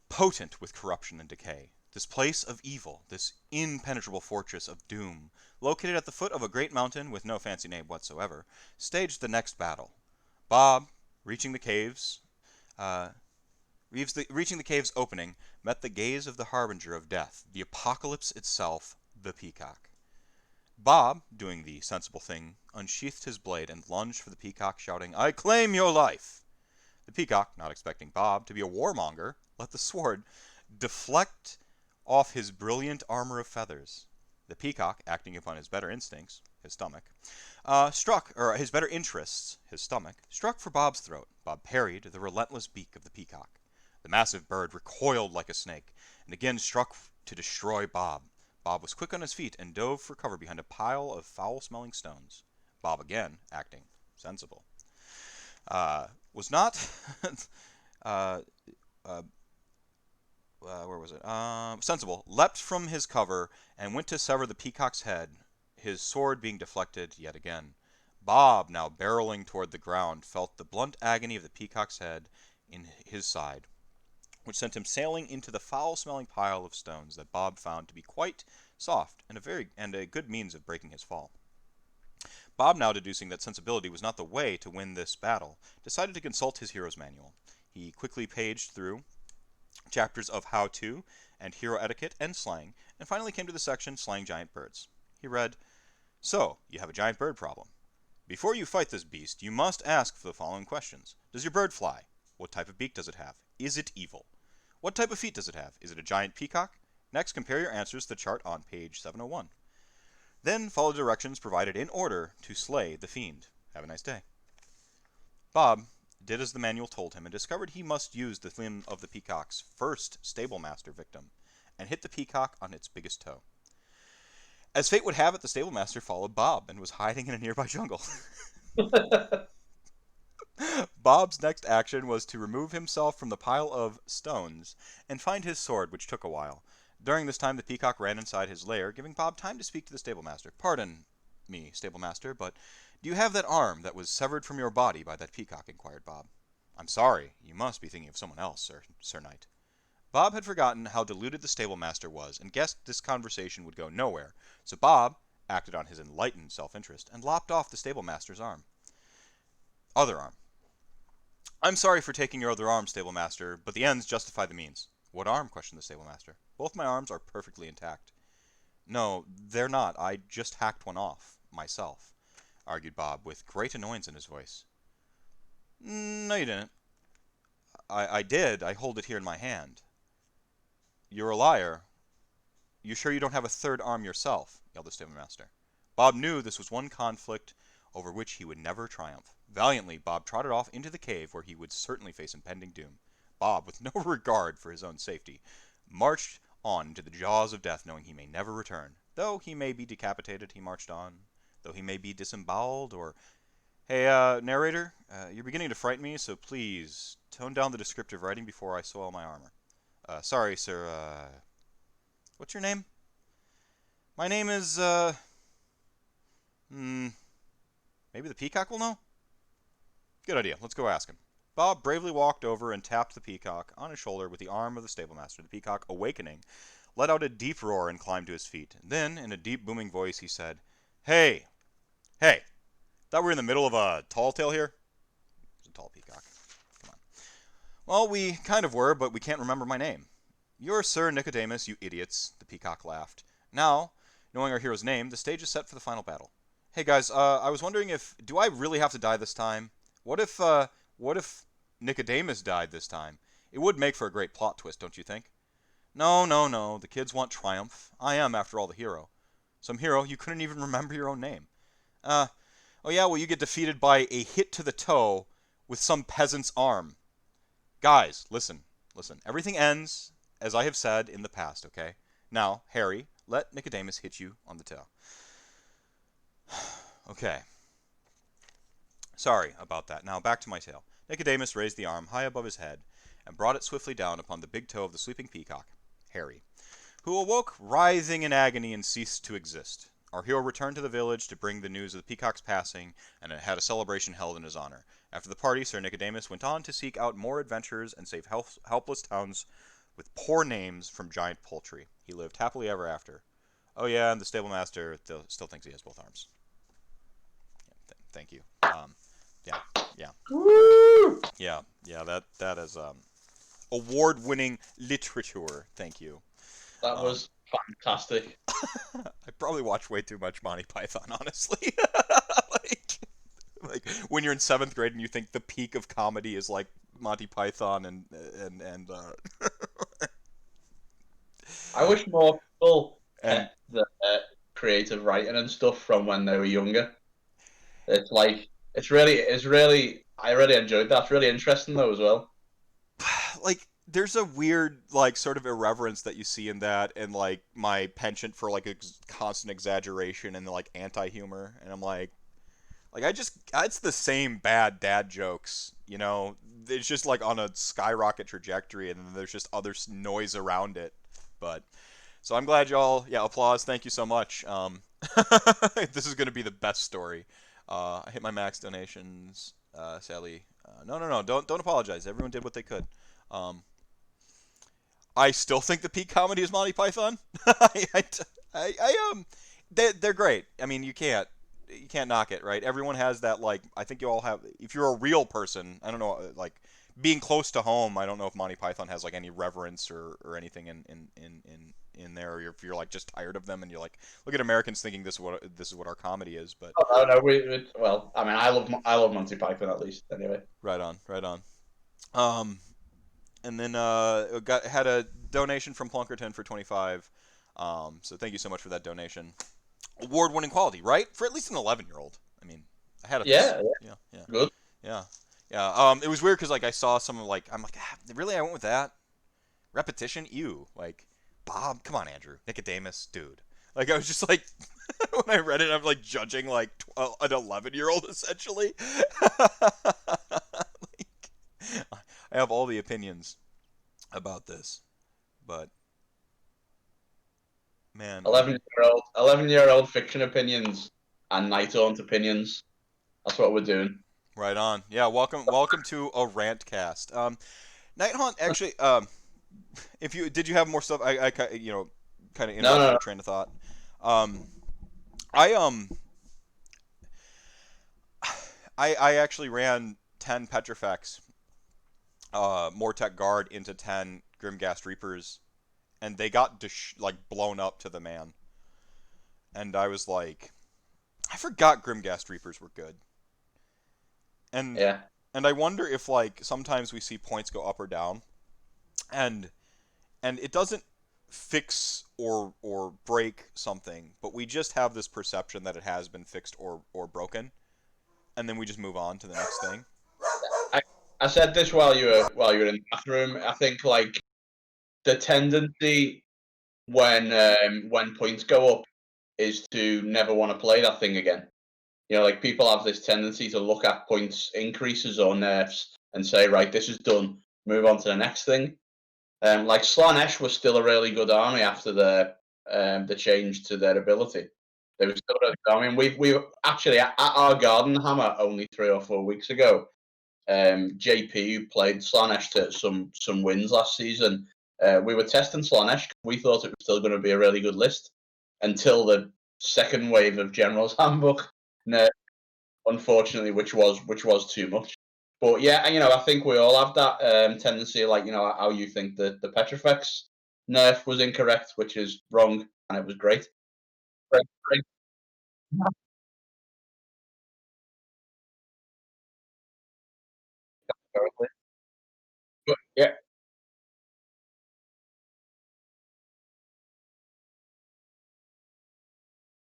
potent with corruption and decay. This place of evil, this impenetrable fortress of doom, located at the foot of a great mountain with no fancy name whatsoever, staged the next battle. Bob, reaching the cave's opening, met the gaze of the harbinger of death, the apocalypse itself, the peacock. Bob, doing the sensible thing, unsheathed his blade and lunged for the peacock, shouting, "I claim your life!" The peacock, not expecting Bob to be a warmonger, let the sword deflect off his brilliant armor of feathers. The peacock, acting upon his better instincts, his stomach, his better interests, his stomach, struck for Bob's throat. Bob parried the relentless beak of the peacock. The massive bird recoiled like a snake, and again struck to destroy Bob. Bob was quick on his feet and dove for cover behind a pile of foul-smelling stones. Bob again, acting sensible, was not where was it? Sensible, leapt from his cover and went to sever the peacock's head, his sword being deflected yet again. Bob, now barreling toward the ground, felt the blunt agony of the peacock's head in his side, which sent him sailing into the foul-smelling pile of stones that Bob found to be quite soft and a good means of breaking his fall. Bob, now deducing that sensibility was not the way to win this battle, decided to consult his hero's manual. He quickly paged through chapters of how-to and hero etiquette and slang, and finally came to the section Slaying Giant Birds. He read, "So, you have a giant bird problem. Before you fight this beast, you must ask for the following questions. Does your bird fly? What type of beak does it have? Is it evil? What type of feet does it have? Is it a giant peacock? Next, compare your answers to the chart on page 701. Then follow directions provided in order to slay the fiend. Have a nice day." Bob did as the manual told him and discovered he must use the limb of the peacock's first stablemaster victim and hit the peacock on its biggest toe. As fate would have it, the stable master followed Bob and was hiding in a nearby jungle. Bob's next action was to remove himself from the pile of stones and find his sword, which took a while. During this time, the peacock ran inside his lair, giving Bob time to speak to the stable master. Pardon me, stable master, but do you have that arm that was severed from your body by that peacock? Inquired Bob. I'm sorry, you must be thinking of someone else, Sir Knight. Bob had forgotten how deluded the stable master was and guessed this conversation would go nowhere, so Bob acted on his enlightened self-interest and lopped off the stable master's arm. Other arm. I'm sorry for taking your other arm, stable master, but the ends justify the means. What arm? Questioned the stable master. Both my arms are perfectly intact. No, they're not. I just hacked one off, myself, argued Bob, with great annoyance in his voice. No, you didn't. I did. I hold it here in my hand. You're a liar. You sure you don't have a third arm yourself? Yelled the stable master. Bob knew this was one conflict over which he would never triumph. Valiantly, Bob trotted off into the cave where he would certainly face impending doom. Bob, with no regard for his own safety, marched on into the jaws of death, knowing he may never return. Though he may be decapitated, he marched on. Though he may be disemboweled, or... Hey, narrator, you're beginning to frighten me, so please, tone down the descriptive writing before I soil my armor. Sorry, sir, what's your name? My name is, maybe the peacock will know? Good idea. Let's go ask him. Bob bravely walked over and tapped the peacock on his shoulder with the arm of the stable master. The peacock, awakening, let out a deep roar and climbed to his feet. Then, in a deep, booming voice, he said, Hey! Hey! Thought we were in the middle of a tall tale here? It's a tall peacock. Come on. Well, we kind of were, but we can't remember my name. You're Sir Nicodemus, you idiots, the peacock laughed. Now, knowing our hero's name, the stage is set for the final battle. Hey guys, I was wondering do I really have to die this time? What if Nicodemus died this time? It would make for a great plot twist, don't you think? No, no, no, the kids want triumph. I am, after all, the hero. Some hero, you couldn't even remember your own name. Oh yeah, well you get defeated by a hit to the toe with some peasant's arm. Guys, listen. Everything ends, as I have said in the past, okay? Now, Harry, let Nicodemus hit you on the toe. Okay. Sorry about that. Now back to my tale. Nicodemus raised the arm high above his head and brought it swiftly down upon the big toe of the sleeping peacock, Harry, who awoke writhing in agony and ceased to exist. Our hero returned to the village to bring the news of the peacock's passing, and had a celebration held in his honor. After the party, Sir Nicodemus went on to seek out more adventures and save helpless towns with poor names from giant poultry. He lived happily ever after. Oh yeah, and the stable master still thinks he has both arms. Yeah, thank you. Yeah. Woo! Yeah. That is award-winning literature. Thank you. That was fantastic. I probably watched way too much Monty Python, honestly. like when you're in 7th grade and you think the peak of comedy is like Monty Python and I wish more people and kept the creative writing and stuff from when they were younger. It's like it's really I really enjoyed that. It's really interesting though as well. like there's a weird like sort of irreverence that you see in that, and like my penchant for like constant exaggeration and like anti-humor, and I'm like it's the same bad dad jokes, you know. It's just like on a skyrocket trajectory, and then there's just other noise around it. But so I'm glad y'all, applause, thank you so much. This is gonna be the best story. I hit my max donations, sadly. No, don't apologize. Everyone did what they could. I still think the peak comedy is Monty Python. They're great. I mean, you can't knock it, right? Everyone has that, like, I think you all have, if you're a real person, I don't know, like, being close to home, I don't know if Monty Python has, like, any reverence or anything in there, or if you're, like, just tired of them and you're like, look at Americans thinking this is what our comedy is, but... Oh, no, well, I mean, I love Monty Python at least, anyway. Right on. And then had a donation from Plunkerton for 25. So thank you so much for that donation. Award-winning quality, right? For at least an 11-year-old. I mean, I had a yeah. Good. Yeah. It was weird because like I saw some like I'm like really I went with that repetition. Ew. Like Bob, come on, Andrew, Nicodemus, dude. Like I was just like when I read it, I'm like judging like an 11-year-old essentially. Like, I have all the opinions about this, but man, 11-year-old fiction opinions and Night Haunt opinions. That's what we're doing. right on. Yeah, welcome to a rant cast. Night Haunt actually. If you did you have more stuff? Kind of No, interrupted no, your no. train of thought. Um, I I actually ran 10 Petrifex, Mortek Guard into 10 Grimghast Reapers, and they got like blown up to the man. And I was like, I forgot Grimghast Reapers were good. And Yeah. and I wonder if like sometimes we see points go up or down, and it doesn't fix or break something, but we just have this perception that it has been fixed or broken, and then we just move on to the next thing. I, I said this while you were in the bathroom. I think like the tendency when points go up is to never want to play that thing again. You know, like people have this tendency to look at points increases or nerfs and say, right, this is done, move on to the next thing. Like Slanesh was still a really good army after the change to their ability. They were still really good. I mean, we actually at our Garden Hammer only 3 or 4 weeks ago. JP, who played Slanesh to some wins last season, we were testing Slanesh. We thought it was still going to be a really good list until the second wave of General's Handbook, unfortunately, which was too much. But yeah, you know, I think we all have that tendency, like, you know, how you think that the Petrifex nerf was incorrect, which is wrong, and it was great. Great, great. But yeah,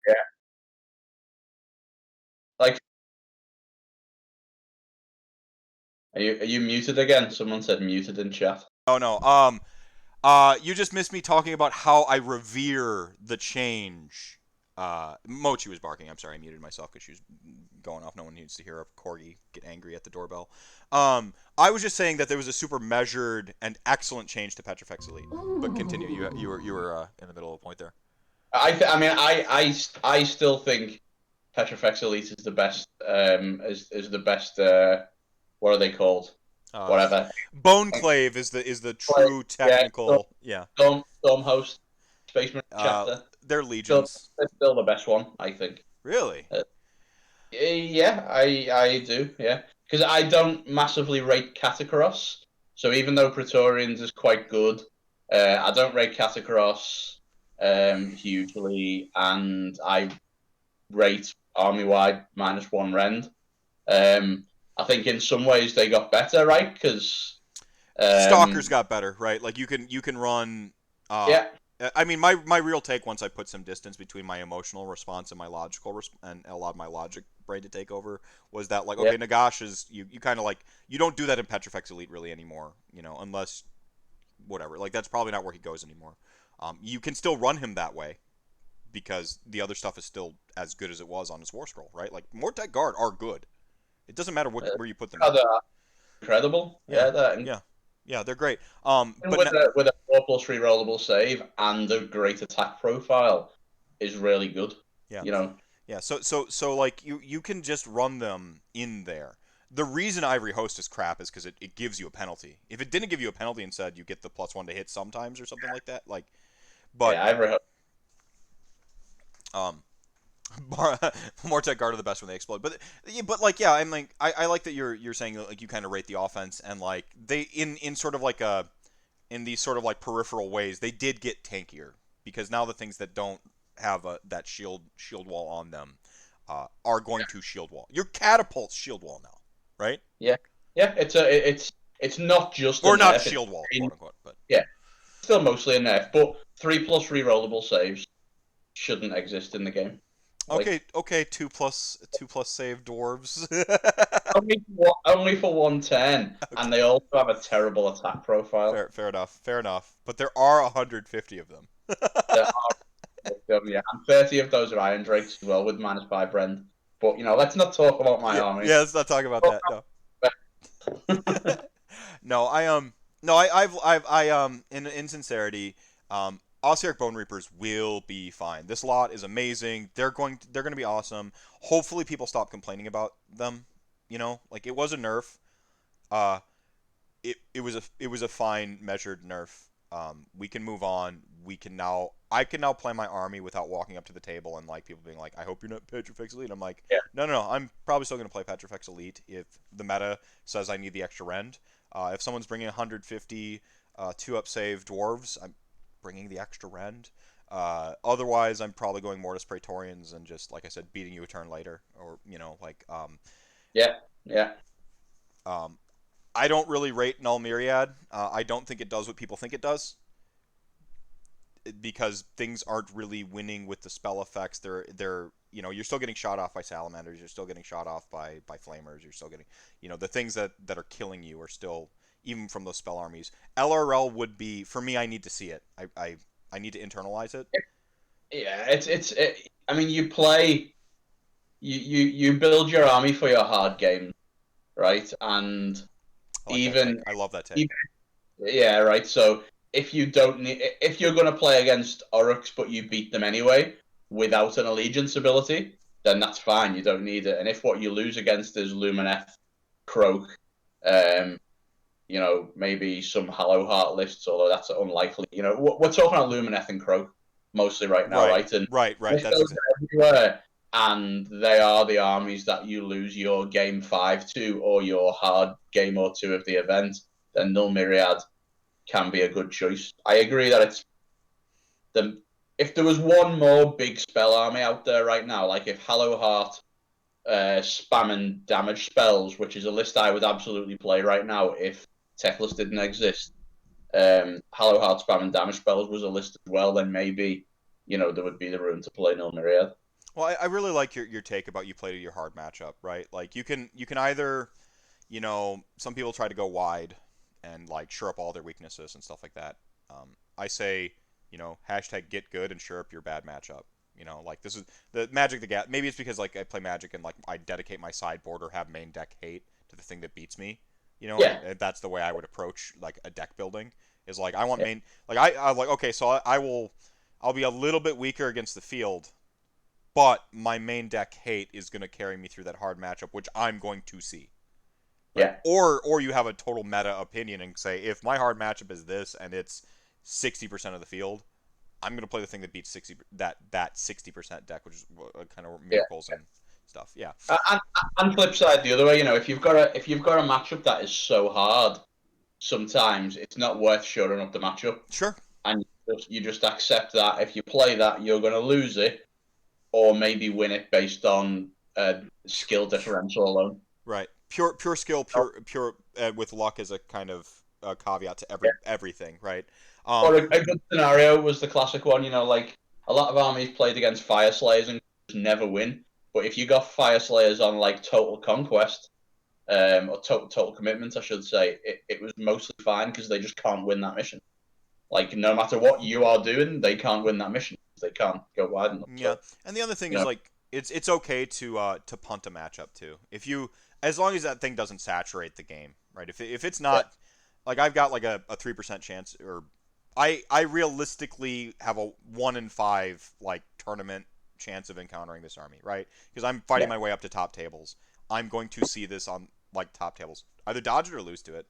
yeah. Like, are you muted again? Someone said muted in chat. Oh no. You just missed me talking about how I revere the change. Mochi was barking. I'm sorry, I muted myself because she was going off. No one needs to hear a corgi get angry at the doorbell. I was just saying that there was a super measured and excellent change to Petrifex Elite. But continue. You were in the middle of a point there. I mean, I still think Petrifex Elite is the best. Is the best. What are they called? Uh, Whatever. Boneclave is the true Yeah, technical. Yeah. Storm Host, Spaceman Uh, Chapter. they're Still, legions. it's still the best one, I think. Really? Uh, yeah, I do. Yeah, because I don't massively rate Catacross. So even though Praetorians is quite good, I don't rate Catacross hugely, and I rate army wide -1 rend. I think in some ways they got better, right? Because Stalkers got better, right? Like you can run. yeah, I mean, my real take once I put some distance between my emotional response and my logical and allowed my logic brain to take over was that like yeah, okay, Nagash is you kind of like you don't do that in Petrifex Elite really anymore, unless whatever. Like that's probably not where he goes anymore. You can still run him that way because the other stuff is still as good as it was on his War Scroll, right? Like Mortek Guard are good. It doesn't matter where you put them in. they're incredible. Yeah, Yeah, they're yeah, yeah. They're great. and But with a 4+3 rollable save and a great attack profile is really good. yeah, You know, yeah. So like you can just run them in there. The reason Ivory Host is crap is because it gives you a penalty. If it didn't give you a penalty and said you get the +1 to hit sometimes or something like that, like, but yeah, Ivory. um, Mortek Guard are the best when they explode. But like yeah, I'm like I like that you're saying that, like you kind of rate the offense and like they in sort of like a in these sort of like peripheral ways they did get tankier because now the things that don't have that shield wall on them are going to shield wall. Your catapult's shield wall now, right? Yeah, yeah. It's not just a Or not nerf. shield wall, quote unquote. But Yeah, still mostly a nerf, but 3+ rerollable saves shouldn't exist in the game. Like okay, two plus save dwarves. only for 110, and they also have a terrible attack profile. Fair enough. But there are 150 of them. There Yeah, and 30 of those are Iron Drakes as well with -5 Rend. But let's not talk about my Yeah, army. yeah. Let's not talk about that. No. No, no, in sincerity, Ossiarch Bone Reapers will be fine. This lot is amazing. They're going to be awesome. Hopefully, people stop complaining about them. Like it was a nerf. Uh, it was a fine measured nerf. We can move on. I can now play my army without walking up to the table and like people being like, I hope you're not Petrifex Elite. I'm like, Yeah. no, no, no. I'm probably still going to play Petrifex Elite if the meta says I need the extra rend. If someone's bringing 150 2-up save dwarves, I'm bringing the extra rend. Otherwise, I'm probably going Mortis Praetorians and just like I said, beating you a turn later, or Yeah, yeah. um, I don't really rate Null Myriad. I don't think it does what people think it does because things aren't really winning with the spell effects. They're you're still getting shot off by salamanders. You're still getting shot off by flamers. You're still getting the things that are killing you are still even from those spell armies. LRL would be for me. I need to see it. I need to internalize it. Yeah, I mean, you build your army for your hard game, right? And I like that even, take. I love that take. even yeah, right. So if you're going to play against Oryx, but you beat them anyway without an allegiance ability, then that's fine. You don't need it. And if what you lose against is Lumineth, Croak, um, maybe some Hollow Heart lists, although that's unlikely. We're talking about Lumineth and Croak mostly right now, Right, right? And right. if That's those are everywhere, and they are the armies that you lose your game 5 to, or your hard game or 2 of the event, then Null Myriad can be a good choice. I agree that it's if there was one more big spell army out there right now, like if Hollow Heart spam and damage spells, which is a list I would absolutely play right now if Teclis didn't exist. Hollow Heart spam and damage spells was a list as well, then maybe there would be the room to play Null Myriad. Well, I really like your take about you play to your hard matchup, right? Like you can either, some people try to go wide and like shore up all their weaknesses and stuff like that. I say, hashtag get good and shore up your bad matchup. Like this is the Magic the Gap. Maybe it's because like I play Magic and like I dedicate my sideboard or have main deck hate to the thing that beats me. Yeah. And that's the way I would approach like a deck building. Is like I want main like I like okay, so I'll be a little bit weaker against the field, but my main deck hate is going to carry me through that hard matchup, which I'm going to see. Right? Yeah. Or you have a total meta opinion and say if my hard matchup is this and it's 60% of the field, I'm going to play the thing that beats 60% deck, which is kind of miracles and stuff. Yeah. And flip side the other way, if you've got a matchup that is so hard, sometimes it's not worth shoring up the matchup. Sure. And you just accept that if you play that, you're going to lose it, or maybe win it based on skill differential alone. Right. Pure skill, pure with luck as a kind of caveat to everything, right? Or a good scenario was the classic one, like a lot of armies played against Fire Slayers and never win. But if you got Fire Slayers on like Total Conquest, or total Commitment, I should say, it was mostly fine because they just can't win that mission. Like no matter what you are doing, they can't win that mission. They can't go wide enough. Yeah, and the other thing is like it's okay to punt a matchup too. As long as that thing doesn't saturate the game, right? If it's not like I've got like a 3% chance, or I realistically have a 1 in 5 like tournament chance of encountering this army, right? Because I'm fighting my way up to top tables. I'm going to see this on like top tables. Either dodge it or lose to it,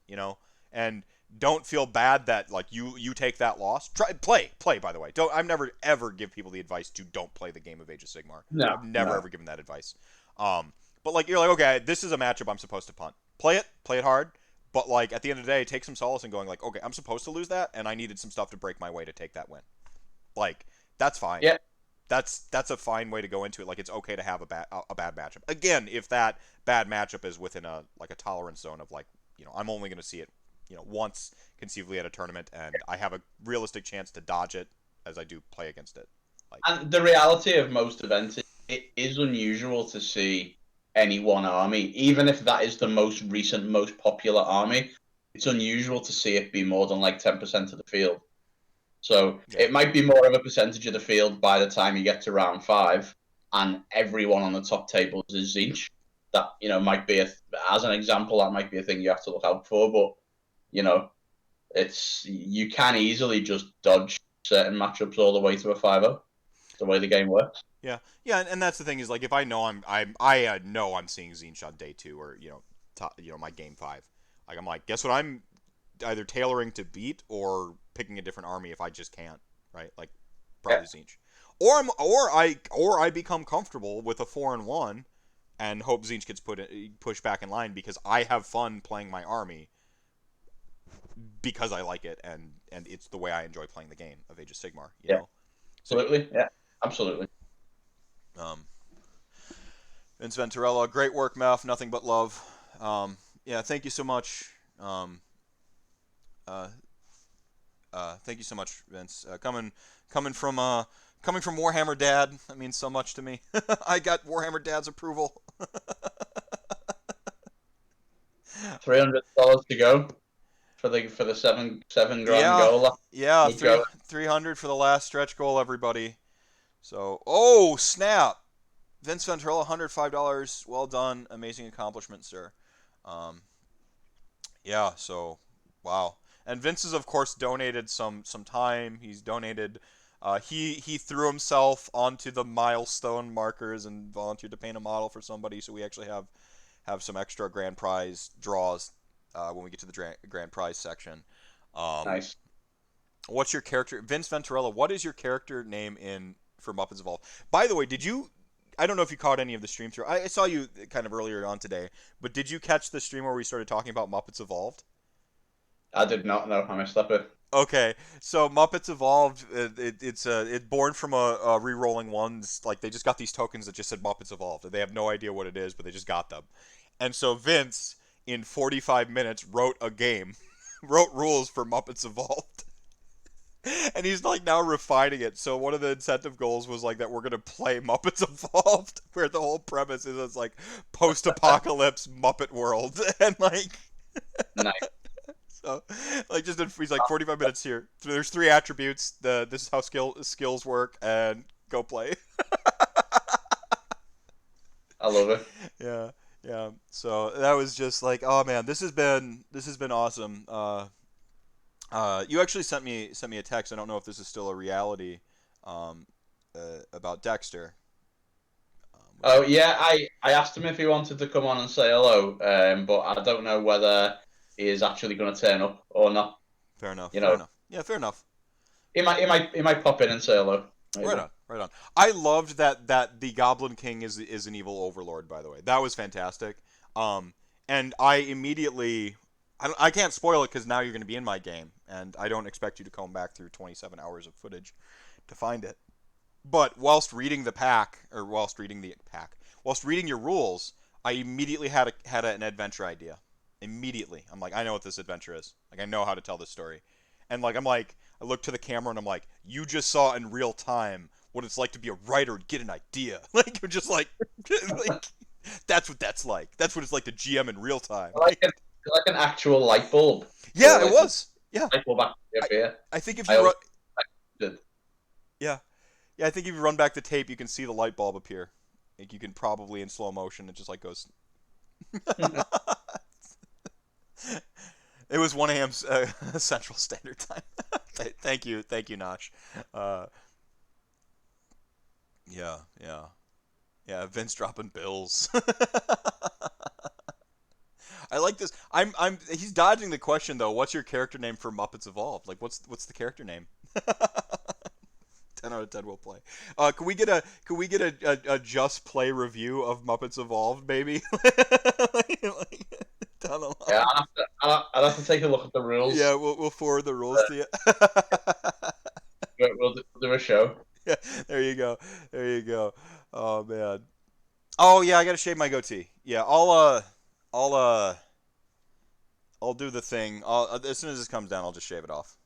and don't feel bad that like you take that loss. Play by the way. I've never ever give people the advice to don't play the game of Age of Sigmar. No, I've never ever given that advice. But like you're like okay, this is a matchup I'm supposed to punt. Play it hard. But like at the end of the day, take some solace in going like okay, I'm supposed to lose that, and I needed some stuff to break my way to take that win. Like that's fine. Yeah. That's a fine way to go into it. Like it's okay to have a bad matchup. Again, if that bad matchup is within a tolerance zone of like I'm only going to see it once conceivably at a tournament, and I have a realistic chance to dodge it as I do play against it. And the reality of most events, it is unusual to see any one army, even if that is the most recent, most popular army. It's unusual to see it be more than like 10% of the field. So Yeah. it might be more of a percentage of the field by the time you get to round 5, and everyone on the top tables is Zinch. That might be as an example, that might be a thing you have to look out for. But you can easily just dodge certain matchups all the way to a 5-0. The way the game works. Yeah, yeah, and that's the thing is like if I know know I'm seeing Zinch on day 2 or my game 5, like I'm like guess what I'm either tailoring to beat or picking a different army if I just can't, right? Like probably Zinch, or I become comfortable with a 4-1 and hope Zinch gets pushed back in line because I have fun playing my army because I like it and it's the way I enjoy playing the game of Age of Sigmar, you know. Absolutely, yeah, absolutely. Um, Vince Venturella, great work, Meph. Nothing but love. Yeah, thank you so much. Uh, Thank you so much, Vince. Coming from Warhammer Dad, that means so much to me. I got Warhammer Dad's approval. $300 to go for the seven grand Yeah, goal. yeah, Good go. 300 for the last stretch goal, everybody. So, oh snap! Vince Venturella, $105. Well done, amazing accomplishment, sir. Um, yeah, so wow. And Vince has of course donated some time. He's donated. He threw himself onto the milestone markers and volunteered to paint a model for somebody. So we actually have some extra grand prize draws when we get to the grand prize section. Nice. What's your character, Vince Venturella? What is your character name in for Muppets Evolved? By the way, did you? I don't know if you caught any of the stream through. I saw you kind of earlier on today, but did you catch the stream where we started talking about Muppets Evolved? I did not know. I missed that bit. Okay, so Muppets Evolved, it's born from a re-rolling ones. Like they just got these tokens that just said Muppets Evolved. They have no idea what it is, but they just got them. And so Vince, in 45 minutes, wrote a game, wrote rules for Muppets Evolved. And he's like now refining it. So one of the incentive goals was like that we're gonna play Muppets Evolved, where the whole premise is it's like post-apocalypse Muppet world, and like Nice. so like he's like 45 minutes here. There's 3 attributes. This is how skills work, and go play. I love it. Yeah, yeah. So that was just like, oh man, this has been awesome. You actually sent me a text. I don't know if this is still a reality. Um, about Dexter. Oh yeah, I asked him if he wanted to come on and say hello, but I don't know whether he is actually going to turn up or not. Fair enough. You Fair know, enough. Yeah, fair enough. he might pop in and say hello. Maybe. Right on. Right on. I loved that the Goblin King is an evil overlord. By the way, that was fantastic. And I immediately. I can't spoil it because now you're going to be in my game, and I don't expect you to come back through 27 hours of footage to find it. But whilst reading whilst reading your rules, I immediately had an adventure idea. Immediately, I'm like, I know what this adventure is. Like, I know how to tell this story, and like, I look to the camera and I'm like, you just saw in real time what it's like to be a writer and get an idea. Like, you're just like, like that's what that's like. That's what it's like to GM in real time. Like an actual light bulb. Yeah, like it was. Yeah, light bulb here. I think if I you also run, did. yeah, yeah, I think if you run back the tape, you can see the light bulb appear. Like you can probably in slow motion, it just like goes. It was 1 a.m. Central Standard Time. Thank you, Nosh. Uh, yeah, yeah, yeah. Vince dropping bills. I like this. He's dodging the question though. What's your character name for Muppets Evolved? Like, what's the character name? 10 out of 10 will play. Can we get a just play review of Muppets Evolved, maybe? Down the line. Yeah, I'd have to take a look at the rules. Yeah, we'll forward the rules to you. We'll do a show. Yeah, there you go. There you go. Oh man. Oh yeah, I gotta shave my goatee. Yeah, I'll do the thing. As soon as this comes down, I'll just shave it off.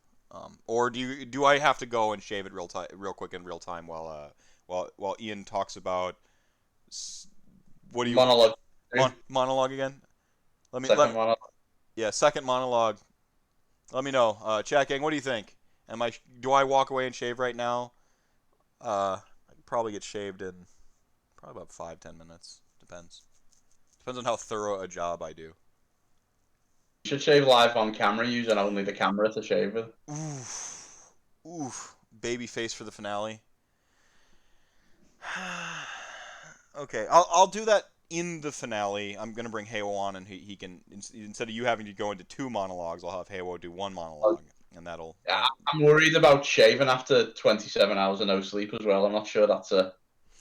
Or do I have to go and shave it real quick in real time while Ian talks about what do you Monologue. monologue again? Second monologue. Yeah, second monologue. Let me know. Chat gang, what do you think? Do I walk away and shave right now? I'd probably get shaved in probably about 5-10 minutes. Depends on how thorough a job I do. You should shave live on camera using only the camera to shave with. Oof. Oof. Baby face for the finale. Okay, I'll do that in the finale. I'm gonna bring Heywoah on, and he can, instead of you having to go into 2 monologues, I'll have Heywoah do 1 monologue, and that'll. Yeah, I'm worried about shaving after 27 hours of no sleep as well. I'm not sure that's the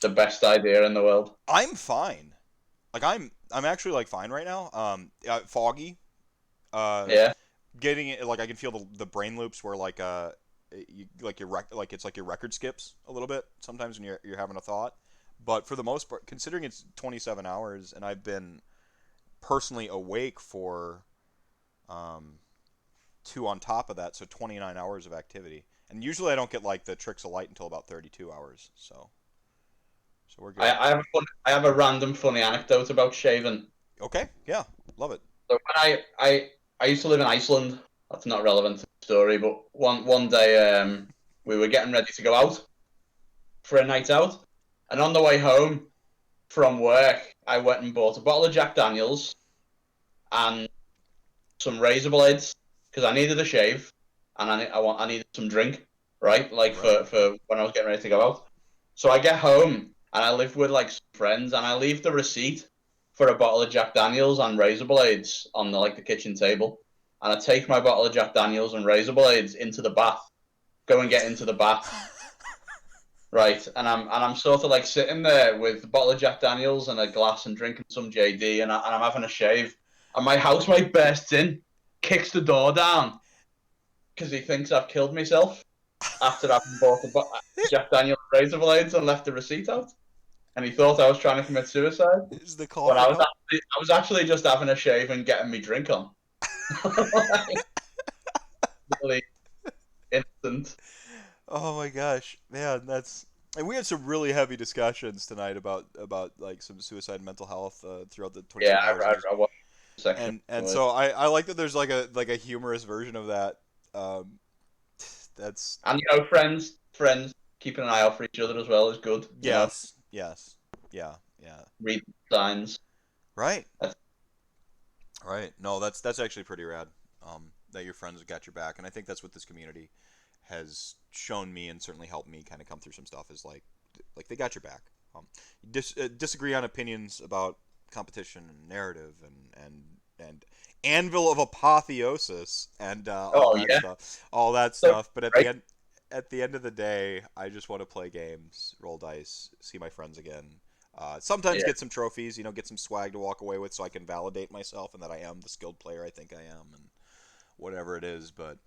best idea in the world. I'm fine. Like I'm actually like fine right now. Foggy. Yeah. Getting it, like I can feel the brain loops where like it's like your record skips a little bit sometimes when you're having a thought. But for the most part, considering it's 27 hours and I've been personally awake for 2 on top of that, so 29 hours of activity. And usually I don't get like the tricks of light until about 32 hours. So we're good. I have a random funny anecdote about shaving. Okay, yeah, love it. So when I used to live in Iceland. That's not relevant to the story, but one day we were getting ready to go out for a night out, and on the way home from work, I went and bought a bottle of Jack Daniels and some razor blades because I needed a shave and I needed some drink, right? Like for when I was getting ready to go out. So I get home and I live with like some friends and I leave the receipt for a bottle of Jack Daniels and razor blades on the kitchen table. And I take my bottle of Jack Daniels and razor blades into the bath, go and get into the bath. Right, and I'm sort of like sitting there with a bottle of Jack Daniels and a glass and drinking some JD, and I'm having a shave, and my housemate bursts in, kicks the door down, because he thinks I've killed myself after having bought a Jack Daniels razor blades and left the receipt out, and he thought I was trying to commit suicide. Is the But I was actually just having a shave and getting me drink on. Really instant. Oh my gosh, man, and we had some really heavy discussions tonight about like some suicide and mental health throughout the 27 hours. I watched the section. And so I like that there's like a humorous version of that. That's And friends keeping an eye out for each other as well is good. yes, yeah. Read signs. Right. Right. No, that's actually pretty rad. That your friends have got your back, and I think that's what this community has shown me and certainly helped me kind of come through some stuff is like they got your back. Disagree on opinions about competition and narrative and anvil of apotheosis and all that stuff. But at the end of the day, I just want to play games, roll dice, see my friends again. Sometimes get some trophies, get some swag to walk away with so I can validate myself and that I am the skilled player I think I am and whatever it is, but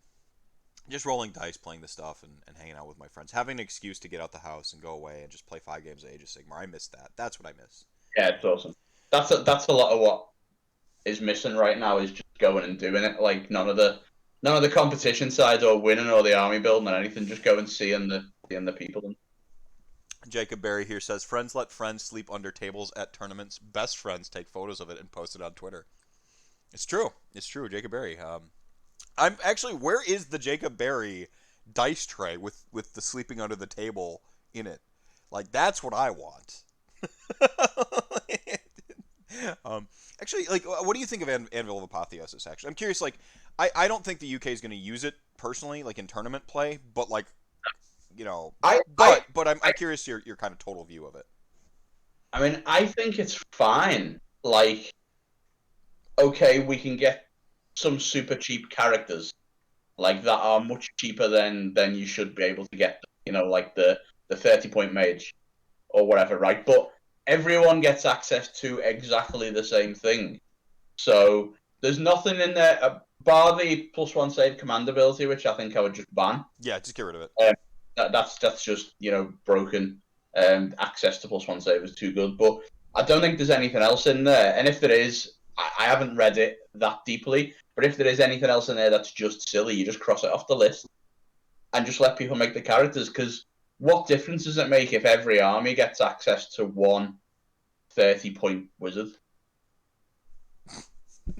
just rolling dice, playing the stuff, and hanging out with my friends. Having an excuse to get out the house and go away and just play 5 games of Age of Sigmar. I miss that. That's what I miss. Yeah, it's awesome. That's a lot of what is missing right now is just going and doing it. Like none of the competition sides or winning or the army building or anything. Just go and seeing the people. Jacob Berry here says, friends let friends sleep under tables at tournaments. Best friends take photos of it and post it on Twitter. It's true. Jacob Berry. I'm actually, where is the Jacob Berry dice tray with the sleeping under the table in it? Like, that's what I want. Actually, like, what do you think of Anvil of Apotheosis, actually? I'm curious, like, I don't think the UK is going to use it personally, like, in tournament play, but, like, I'm curious your kind of total view of it. I mean, I think it's fine. Like, okay, we can get some super cheap characters like that are much cheaper than you should be able to get, like the 30-point mage or whatever, right? But everyone gets access to exactly the same thing. So there's nothing in there, bar the +1 save command ability, which I think I would just ban. Yeah, just get rid of it. That's just, broken. Access to +1 save is too good. But I don't think there's anything else in there. And if there is, I haven't read it that deeply, but if there is anything else in there that's just silly, you just cross it off the list and just let people make the characters, because what difference does it make if every army gets access to one 30-point wizard?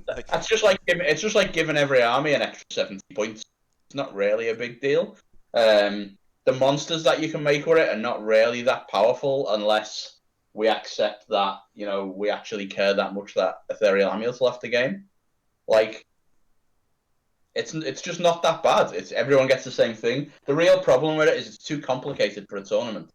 It's just like giving every army an extra 70 points. It's not really a big deal. The monsters that you can make with it are not really that powerful unless we accept that, we actually care that much that Ethereal Amulets left the game. Like, it's just not that bad. Everyone gets the same thing. The real problem with it is it's too complicated for a tournament.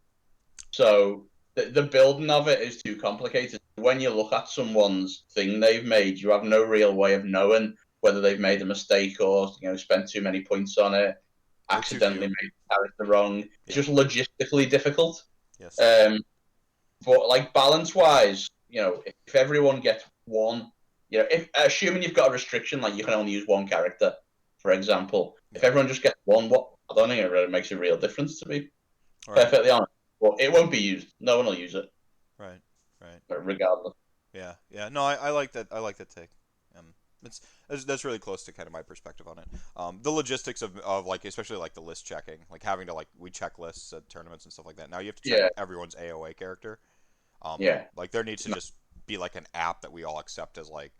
So the building of it is too complicated. When you look at someone's thing they've made, you have no real way of knowing whether they've made a mistake or spent too many points on it, accidentally made the character wrong. It's just logistically difficult. Yes. But like balance wise, if everyone gets one, if assuming you've got a restriction like you can only use one character, for example, if everyone just gets one, I don't think it really makes a real difference, to be perfectly honest. Well, it won't be used. No one will use it. Right. But regardless. Yeah. No, I like that. I like that take. That's really close to kind of my perspective on it. The logistics of like, especially like the list checking, like having to we check lists at tournaments and stuff like that. Now you have to check everyone's AOA character. Like there needs to just be like an app that we all accept as like,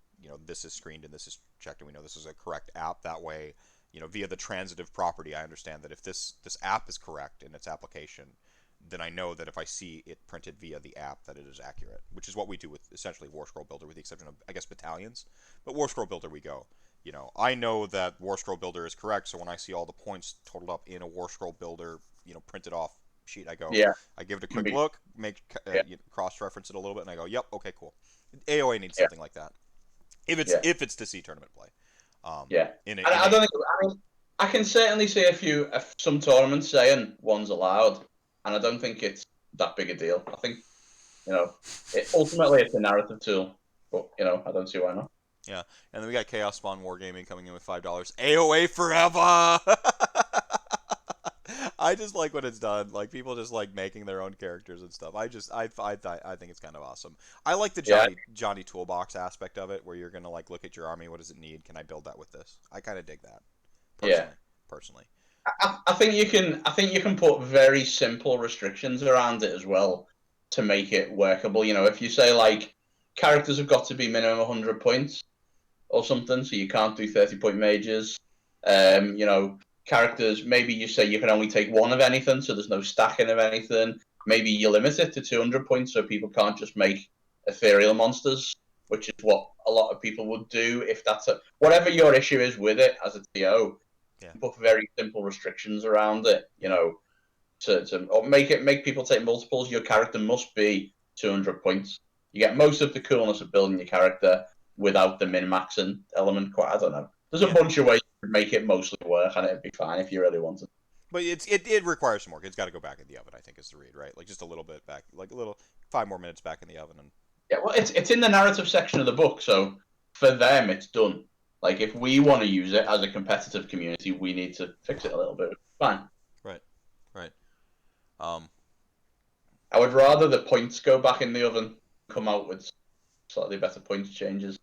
this is screened and this is checked and we know this is a correct app. That way, via the transitive property, I understand that if this app is correct in its application, then I know that if I see it printed via the app that it is accurate, which is what we do with essentially War Scroll Builder with the exception of, I guess, battalions. But War Scroll Builder we go, I know that War Scroll Builder is correct, so when I see all the points totaled up in a War Scroll Builder, printed off sheet, I go, I give it a quick look, cross-reference it a little bit, and I go, yep, okay, cool. AOA needs something like that. If it's to see tournament play. I can certainly see some tournaments saying one's allowed, and I don't think it's that big a deal. I think, ultimately it's a narrative tool, but I don't see why not. Yeah, and then we got Chaos Spawn Wargaming coming in with $5. AOA forever. I just like when it's done. Like people just like making their own characters and stuff. I think it's kind of awesome. I like the Johnny Toolbox aspect of it, where you're gonna like look at your army. What does it need? Can I build that with this? I kind of dig that. Personally. I think you can put very simple restrictions around it as well to make it workable. If you say like characters have got to be minimum 100 points or something, so you can't do 30-point mages. Characters, maybe you say you can only take one of anything, so there's no stacking of anything. Maybe you limit it to 200 points, so people can't just make ethereal monsters, which is what a lot of people would do if that's whatever your issue is with it as a TO. Put very simple restrictions around it, or make people take multiples. Your character must be 200 points. You get most of the coolness of building your character without the min-maxing element. I don't know. There's a bunch of ways to make it mostly work, and it'd be fine if you really wanted. But it requires some work. It's got to go back in the oven, I think, is the read, right? Like just a little bit back, like a little 5 more minutes back in the oven. Well, it's in the narrative section of the book, so for them it's done. Like if we want to use it as a competitive community, we need to fix it a little bit. Fine. Right. I would rather the points go back in the oven, come out with slightly better points changes.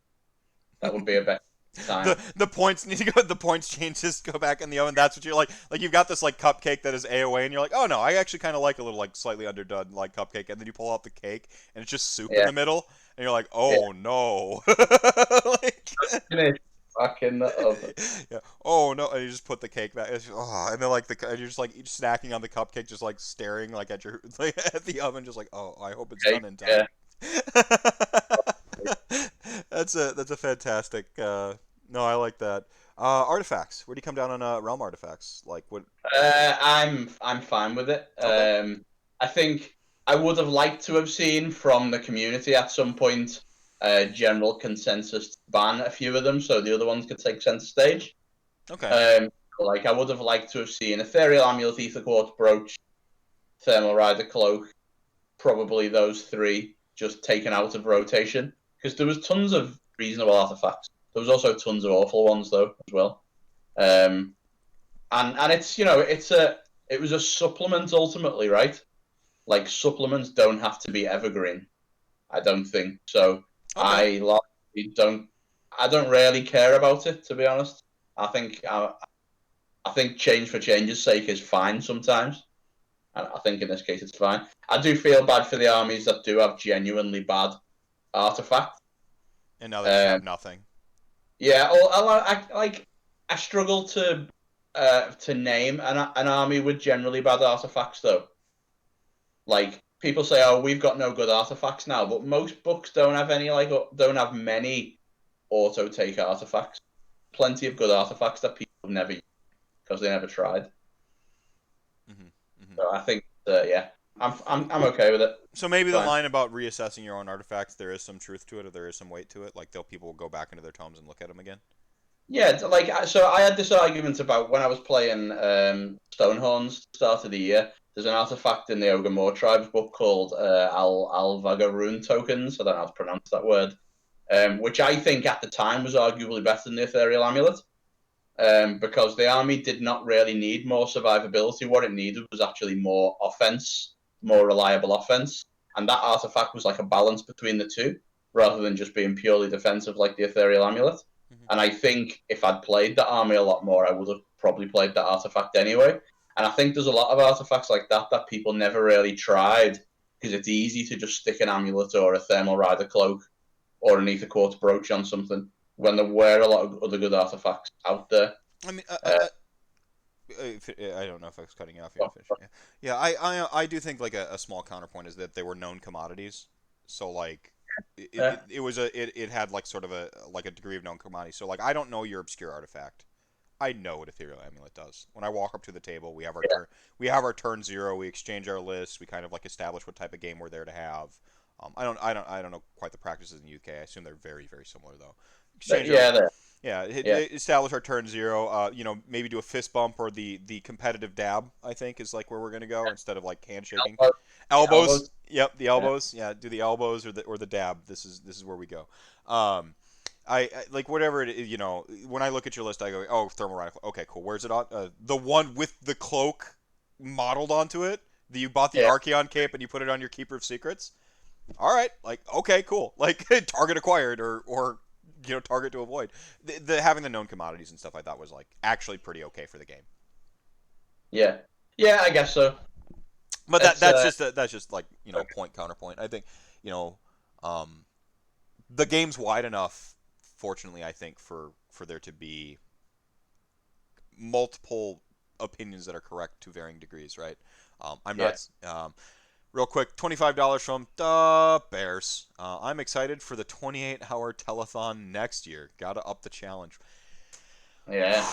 That would be a better time. The points need to go. The points changes go back in the oven. That's what you're like. Like you've got this like cupcake that is AOA, and you're like, oh no, I actually kind of like a little like slightly underdone like cupcake, and then you pull out the cake, and it's just soup in the middle, and you're like, oh no. Back in the oven. Oh no! And you just put the cake back. And then like you're just like snacking on the cupcake, just like staring like at your at the oven, just like, oh, I hope it's done in time. That's a fantastic. No, I like that. Artifacts. Where do you come down on realm artifacts? Like what? I'm fine with it. Okay. I think I would have liked to have seen from the community at some point general consensus to ban a few of them, so the other ones could take center stage. Okay. Like I would have liked to have seen Ethereal Amulet, Ether Quartz Brooch, Thermal Rider Cloak, probably those 3 just taken out of rotation, because there was tons of reasonable artifacts. There was also tons of awful ones though as well. And it's it was a supplement ultimately, right? Like supplements don't have to be evergreen, I don't think so. Okay. I don't really care about it, to be honest. I think change for change's sake is fine sometimes, and I think in this case it's fine. I do feel bad for the armies that do have genuinely bad artifacts, and now they have nothing. Yeah, I struggle to to name an army with generally bad artifacts, though. Like people say, "Oh, we've got no good artifacts now," but most books don't have any don't have many auto take artifacts. Plenty of good artifacts that people have never used because they never tried. So I think, yeah, I'm okay with it. So maybe the Fine. line about reassessing your own artifacts, there is some truth to it, or there is some weight to it. Like, people will go back into their tomes and look at them again. Yeah, so I had this argument about when I was playing Stonehorns at the start of the year. There's an artifact in the Ogre Tribes book called Alvaga Rune Tokens. I don't know how to pronounce that word. Which I think at the time was arguably better than the Ethereal Amulet. Because the army did not really need more survivability. What it needed was actually more offense, more reliable offense. And that artifact was like a balance between the two, rather than just being purely defensive like the Ethereal Amulet. And I think if I'd played the army a lot more, I would have probably played that artifact anyway. And I think there's a lot of artifacts like that people never really tried, because it's easy to just stick an amulet or a thermal rider cloak or an ether quartz brooch on something, when there were a lot of other good artifacts out there. I mean, I don't know if I was cutting you off. Yeah, I do think like a small counterpoint is that they were known commodities. So like, it had like sort of a degree of known commodity. So like, I don't know your obscure artifact. I know what Ethereal Amulet does. When I walk up to the table, we have our turn 0. We exchange our lists. We kind of like establish what type of game we're there to have. I don't know quite the practices in the UK. I assume they're very, very similar though. Establish our turn 0. Maybe do a fist bump or the competitive dab. I think is like where we're gonna go instead of like handshaking. Elbows. Yep, the elbows. Yeah, do the elbows or the dab. This is where we go. I like whatever it is. When I look at your list, I go, oh, thermal rifle. Okay, cool. Where's it on? The one with the cloak modeled onto it. You bought the Archeon cape and you put it on your Keeper of Secrets. All right, like okay, cool. Like target acquired or target to avoid. The having the known commodities and stuff I thought was like actually pretty okay for the game. Yeah, I guess so. But that's just like point counterpoint. I think the game's wide enough. Fortunately, I think for there to be multiple opinions that are correct to varying degrees, right? I'm not. Real quick, $25 from the Bears. I'm excited for the 28-hour telethon next year. Gotta up the challenge. Yeah.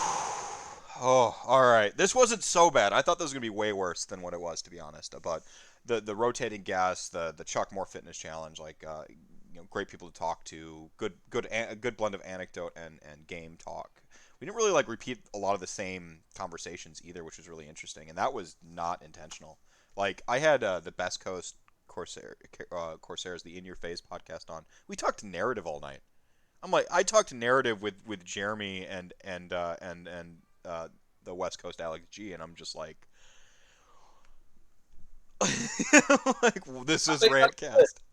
Oh, all right. This wasn't so bad. I thought this was gonna be way worse than what it was, to be honest. But the rotating guests, the Chuck Moore Fitness Challenge, like great people to talk to, a good blend of anecdote and game talk. We didn't really like repeat a lot of the same conversations either, which was really interesting, and that was not intentional. Like I had the Best Coast Corsairs, the In Your Face podcast on. We talked narrative all night. I talked narrative with Jeremy and the West Coast Alex G, and I'm just like, like this is Rantcast.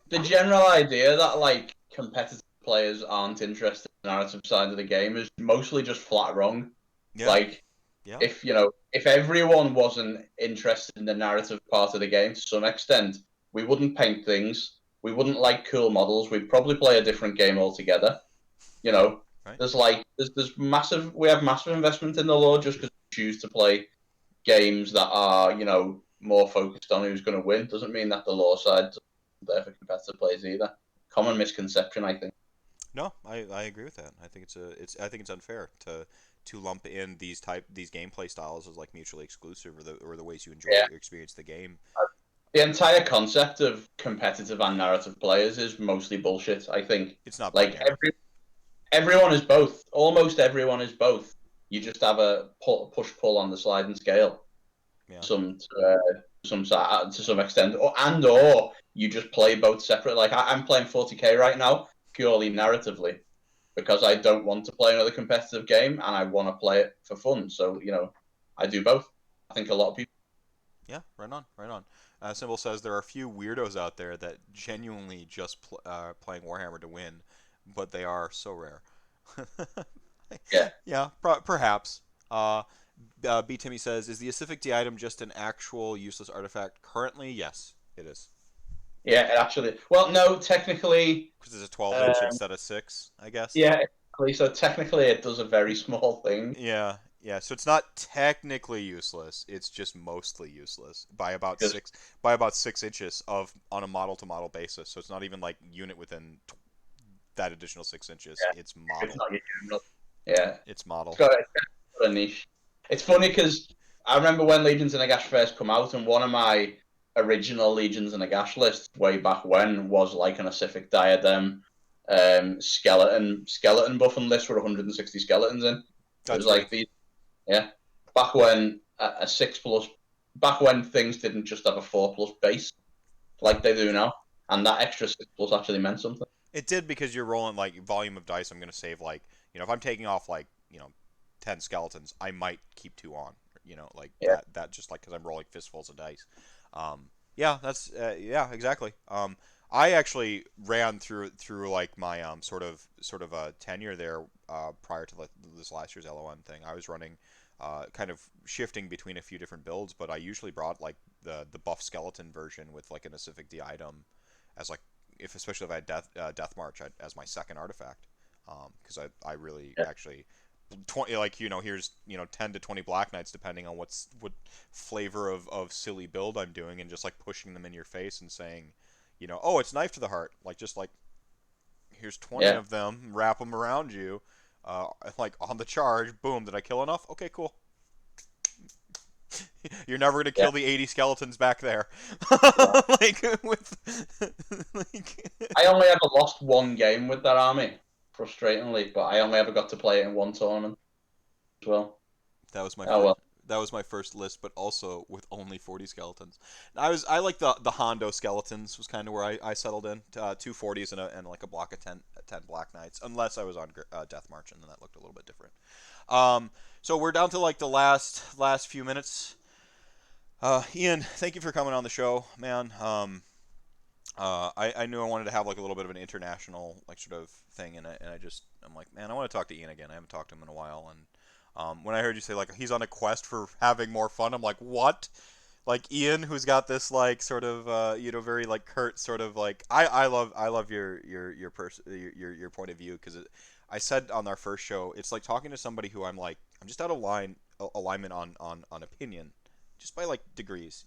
The general idea that like competitive players aren't interested in the narrative side of the game is mostly just flat wrong. Yeah. Like, if everyone wasn't interested in the narrative part of the game to some extent, we wouldn't paint things. We wouldn't like cool models. We'd probably play a different game altogether. Right. There's massive. We have massive investment in the lore just because we choose to play games that are more focused on who's going to win. Doesn't mean that the lore side isn't there for competitive players either. Common misconception, I think. No, I agree with that. I think it's unfair to lump in these gameplay styles as like mutually exclusive or the ways you enjoy or experience the game. The entire concept of competitive and narrative players is mostly bullshit. I think it's not like everyone is both. Almost everyone is both. You just have a push pull on the sliding scale. Yeah. To some extent, or you just play both separate. Like I'm playing 40k right now purely narratively because I don't want to play another competitive game and I want to play it for fun. So I do both. I think a lot of people. Yeah, right on. Symbol says there are a few weirdos out there that genuinely just playing Warhammer to win, but they are so rare. Yeah, perhaps. B. Timmy says, is the Acific D item just an actual useless artifact? Currently, yes, it is. Yeah, it actually. Well, no, technically. Because it's a 12-inch instead of 6, I guess. Yeah, so technically it does a very small thing. Yeah. Yeah, so it's not technically useless. It's just mostly useless Because, by about 6 inches of on a model to model basis. So it's not even like unit within that additional 6 inches. yeah, It's if it's model. not your general. Yeah, It's it's model. got a niche. It's funny because I remember when Legions of Nagash first come out, and one of my original Legions of Nagash lists way back when was like an Pacific Diadem skeleton buff and list with 160 skeletons in. It That's was true. like the yeah back when a 6+, back when things didn't just have a 4+ base like they do now, and that extra 6+ actually meant something. It did because you're rolling like volume of dice. I'm gonna save like if I'm taking off like 10 skeletons, I might keep two on. Like Yeah, that just like because I'm rolling fistfuls of dice. Yeah, that's yeah, exactly. I actually ran through like my sort of a tenure there prior to this last year's LON thing. I was running kind of shifting between a few different builds, but I usually brought like the buff skeleton version with like an Pacific D item as like especially if I had Death March as my second artifact, because I really yeah, actually 20 like here's 10 to 20 Black Knights depending on what flavor of silly build I'm doing, and just like pushing them in your face and saying oh, it's knife to the heart, like just like here's 20 yeah, of them, wrap them around you, like on the charge, boom, did I kill enough? Okay, cool. You're never gonna yeah. kill the 80 skeletons back there. No. Like with like I only ever lost one game with that army, frustratingly, but I only ever got to play it in one tournament as well. that was my Oh first. well. That was my first list, but also with only 40 skeletons. I like the Hondo skeletons was kind of where I settled in. Two 40s and like a block of 10 Black Knights, unless I was on Death March, and then that looked a little bit different. So we're down to like the last few minutes. Ian, thank you for coming on the show, man. I knew I wanted to have like a little bit of an international like sort of thing, and I'm like, man, I want to talk to Ian again. I haven't talked to him in a while, and when I heard you say like he's on a quest for having more fun, I'm like, what? Like Ian, who's got this like sort of very like curt sort of like I love your point of view, because I said on our first show, it's like talking to somebody who I'm just out of alignment on opinion, just by like degrees,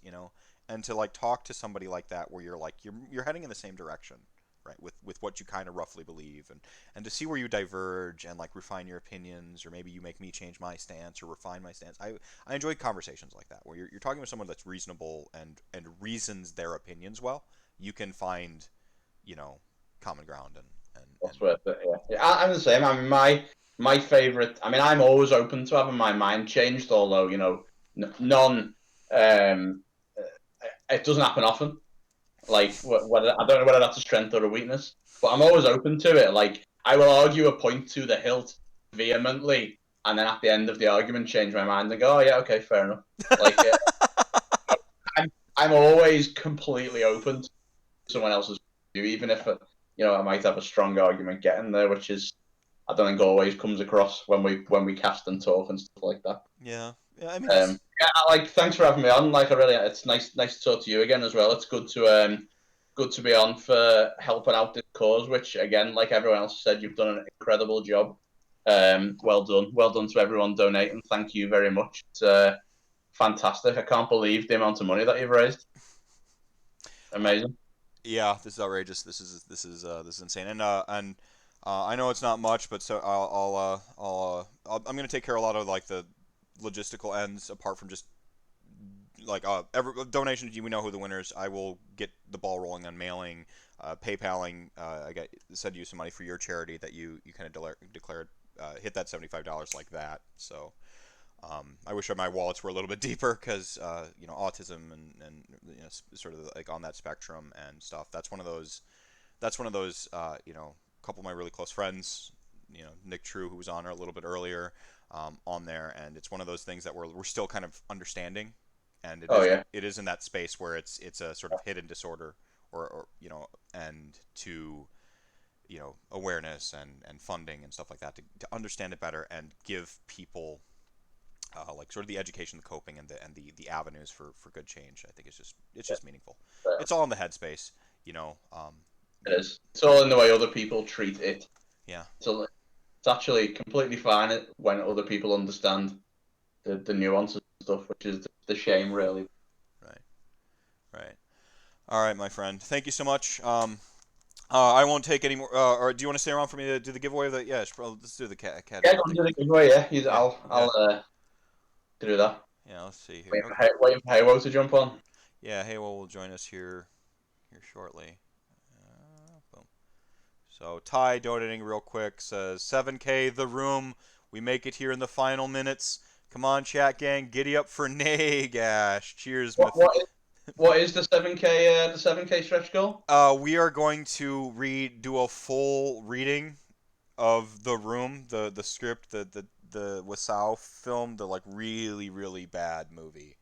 and to like talk to somebody like that where you're heading in the same direction, right, with what you kind of roughly believe, and to see where you diverge and like refine your opinions, or maybe you make me change my stance or refine my stance. I enjoy conversations like that where you're talking with someone that's reasonable and reasons their opinions well. You can find common ground and That's worth it. Yeah, yeah. I'm the same. I mean, my favorite. I mean, I'm always open to having my mind changed. Although none. Um, it doesn't happen often. Like, whether I don't know whether that's a strength or a weakness, but I'm always open to it. Like, I will argue a point to the hilt vehemently, and then at the end of the argument, change my mind and go, "Oh yeah, okay, fair enough." Like, I'm always completely open to someone else's view, even if I might have a strong argument getting there, which is I don't think always comes across when we cast and talk and stuff like that. yeah, yeah. I mean, just Yeah, like thanks for having me on. Like, it's nice to talk to you again as well. It's good to be on for helping out this cause, which again, like everyone else said, you've done an incredible job. Well done to everyone donating. Thank you very much. It's fantastic. I can't believe the amount of money that you've raised. Amazing. yeah, this is outrageous. This is insane. And I know it's not much, but so I'm gonna take care of a lot of like the logistical ends, apart from just like every donations. We know who the winners. I will get the ball rolling on mailing, PayPaling. I got send you some money for your charity that you kind of declared. Hit that $75 like that. So I wish my wallets were a little bit deeper, because autism and sort of like on that spectrum and stuff. That's one of those. A couple of my really close friends, Nick True, who was on a little bit earlier, on there, and it's one of those things that we're still kind of understanding, and Oh yeah. it is in that space where it's a sort of hidden disorder, or and to awareness and funding and stuff like that, to understand it better and give people like sort of the education, the coping, and the avenues for good change. I think it's just meaningful. It's all in the headspace, you know. It is. It's all in the way other people treat it. Yeah, So it's actually completely fine when other people understand the nuances and stuff, which is the shame, really. Right. Right. All right, my friend. Thank you so much. I won't take any more. Or do you want to stay around for me to do the giveaway? That yeah, let's do the cat Yeah, video go on, thing. do the giveaway. Yeah, he's, Yeah. I'll do that. Yeah. Let's see here. Waiting Okay. waiting for Heywoah to jump on. Yeah. Heywoah will join us here shortly. Boom. So Ty donating real quick says 7K the room. We make it here in the final minutes. Come on, chat gang, giddy up for Nagash. Cheers, What what is the 7K stretch goal? We are going to do a full reading of The Room, the script, the Wasau film, the like really bad movie.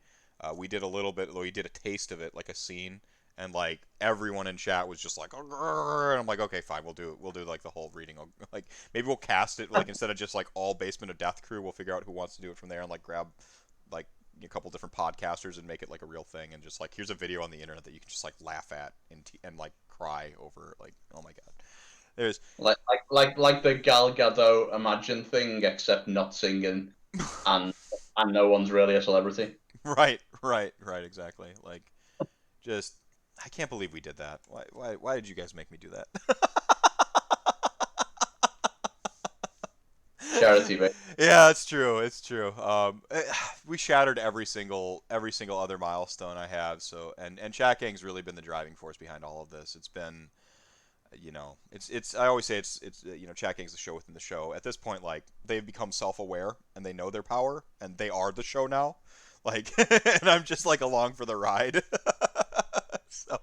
We did a little bit, we did a taste of it, like a scene, and like everyone in chat was just like, "Grrr," and I'm like, okay, fine, we'll do like the whole reading. Like maybe we'll cast it like instead of just like all Basement of Death crew, we'll figure out who wants to do it from there and like grab like a couple different podcasters and make it like a real thing and just like here's a video on the internet that you can just like laugh at and like cry over like oh my god. There's Like the Gal Gadot Imagine thing, except not singing, and no one's really a celebrity. right, exactly. Like just I can't believe we did that. Why did you guys make me do that? Charity, mate. Yeah, it's true. It's true. We shattered every single other milestone I have. So and Chat Gang's really been the driving force behind all of this. It's been, it's. I always say it's Chat Gang's the show within the show. At this point, like they've become self-aware and they know their power and they are the show now. Like, and I'm just like along for the ride. So.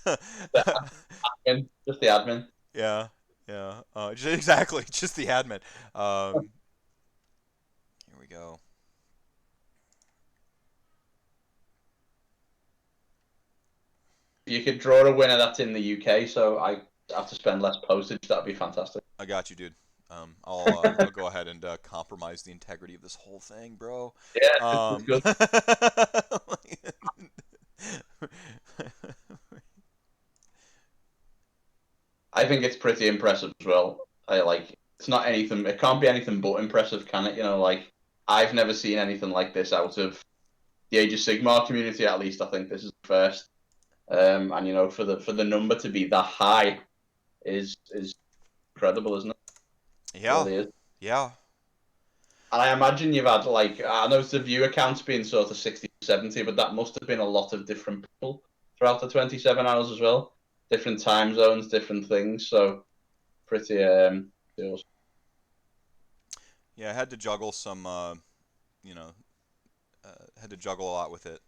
Just the admin. Yeah. Yeah, exactly. Just the admin. Here we go. You could draw a winner that's in the UK, so I have to spend less postage. That'd be fantastic. I got you, dude. I'll go ahead and compromise the integrity of this whole thing, bro. Yeah, it's good. I think it's pretty impressive as well. It's not anything. It can't be anything but impressive, can it? Like I've never seen anything like this out of the Age of Sigmar community. At least I think this is the first. And for the number to be that high is incredible, isn't it? Yeah. It really is. Yeah. And I imagine you've had I know the viewer count's been sort of 60, 70, but that must have been a lot of different people throughout the 27 hours as well. Different time zones, different things. So pretty awesome. Yeah, I had to juggle some, had to juggle a lot with it.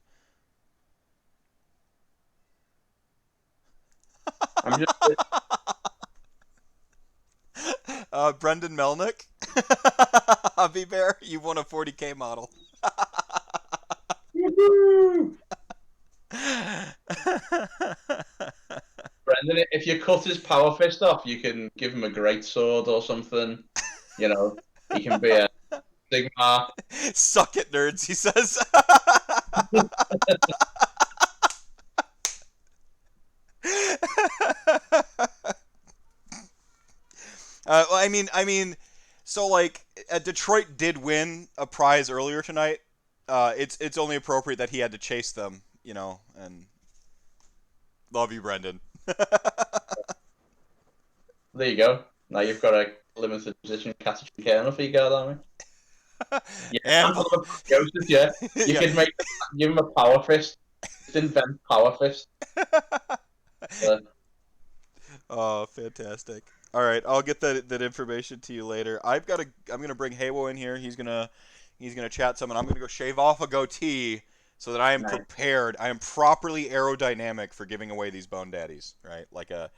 I'm just. Brendan Melnick, Hobby Bear, you won a 40K model. Brendan, if you cut his power fist off, you can give him a great sword or something. He can be a Sigmar. Suck it, nerds, he says. I mean, so like, Detroit did win a prize earlier tonight. It's only appropriate that he had to chase them, and love you, Brendan. There you go. Now you've got a limited position catch kernel for your guard army. Yeah, And yeah. You yeah. could give him a power fist. Just invent power fist. Oh, fantastic! All right, I'll get that information to you later. I'm gonna bring Heywoah in here. He's gonna chat some, and I'm gonna go shave off a goatee so that I am prepared. I am properly aerodynamic for giving away these bone daddies, right? Like a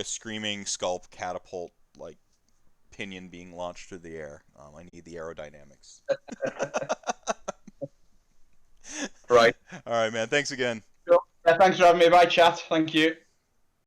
screaming sculpt catapult, like pinion being launched through the air. I need the aerodynamics. Right. All right, man. Thanks again. Cool. Thanks for having me. Bye, chat. Thank you.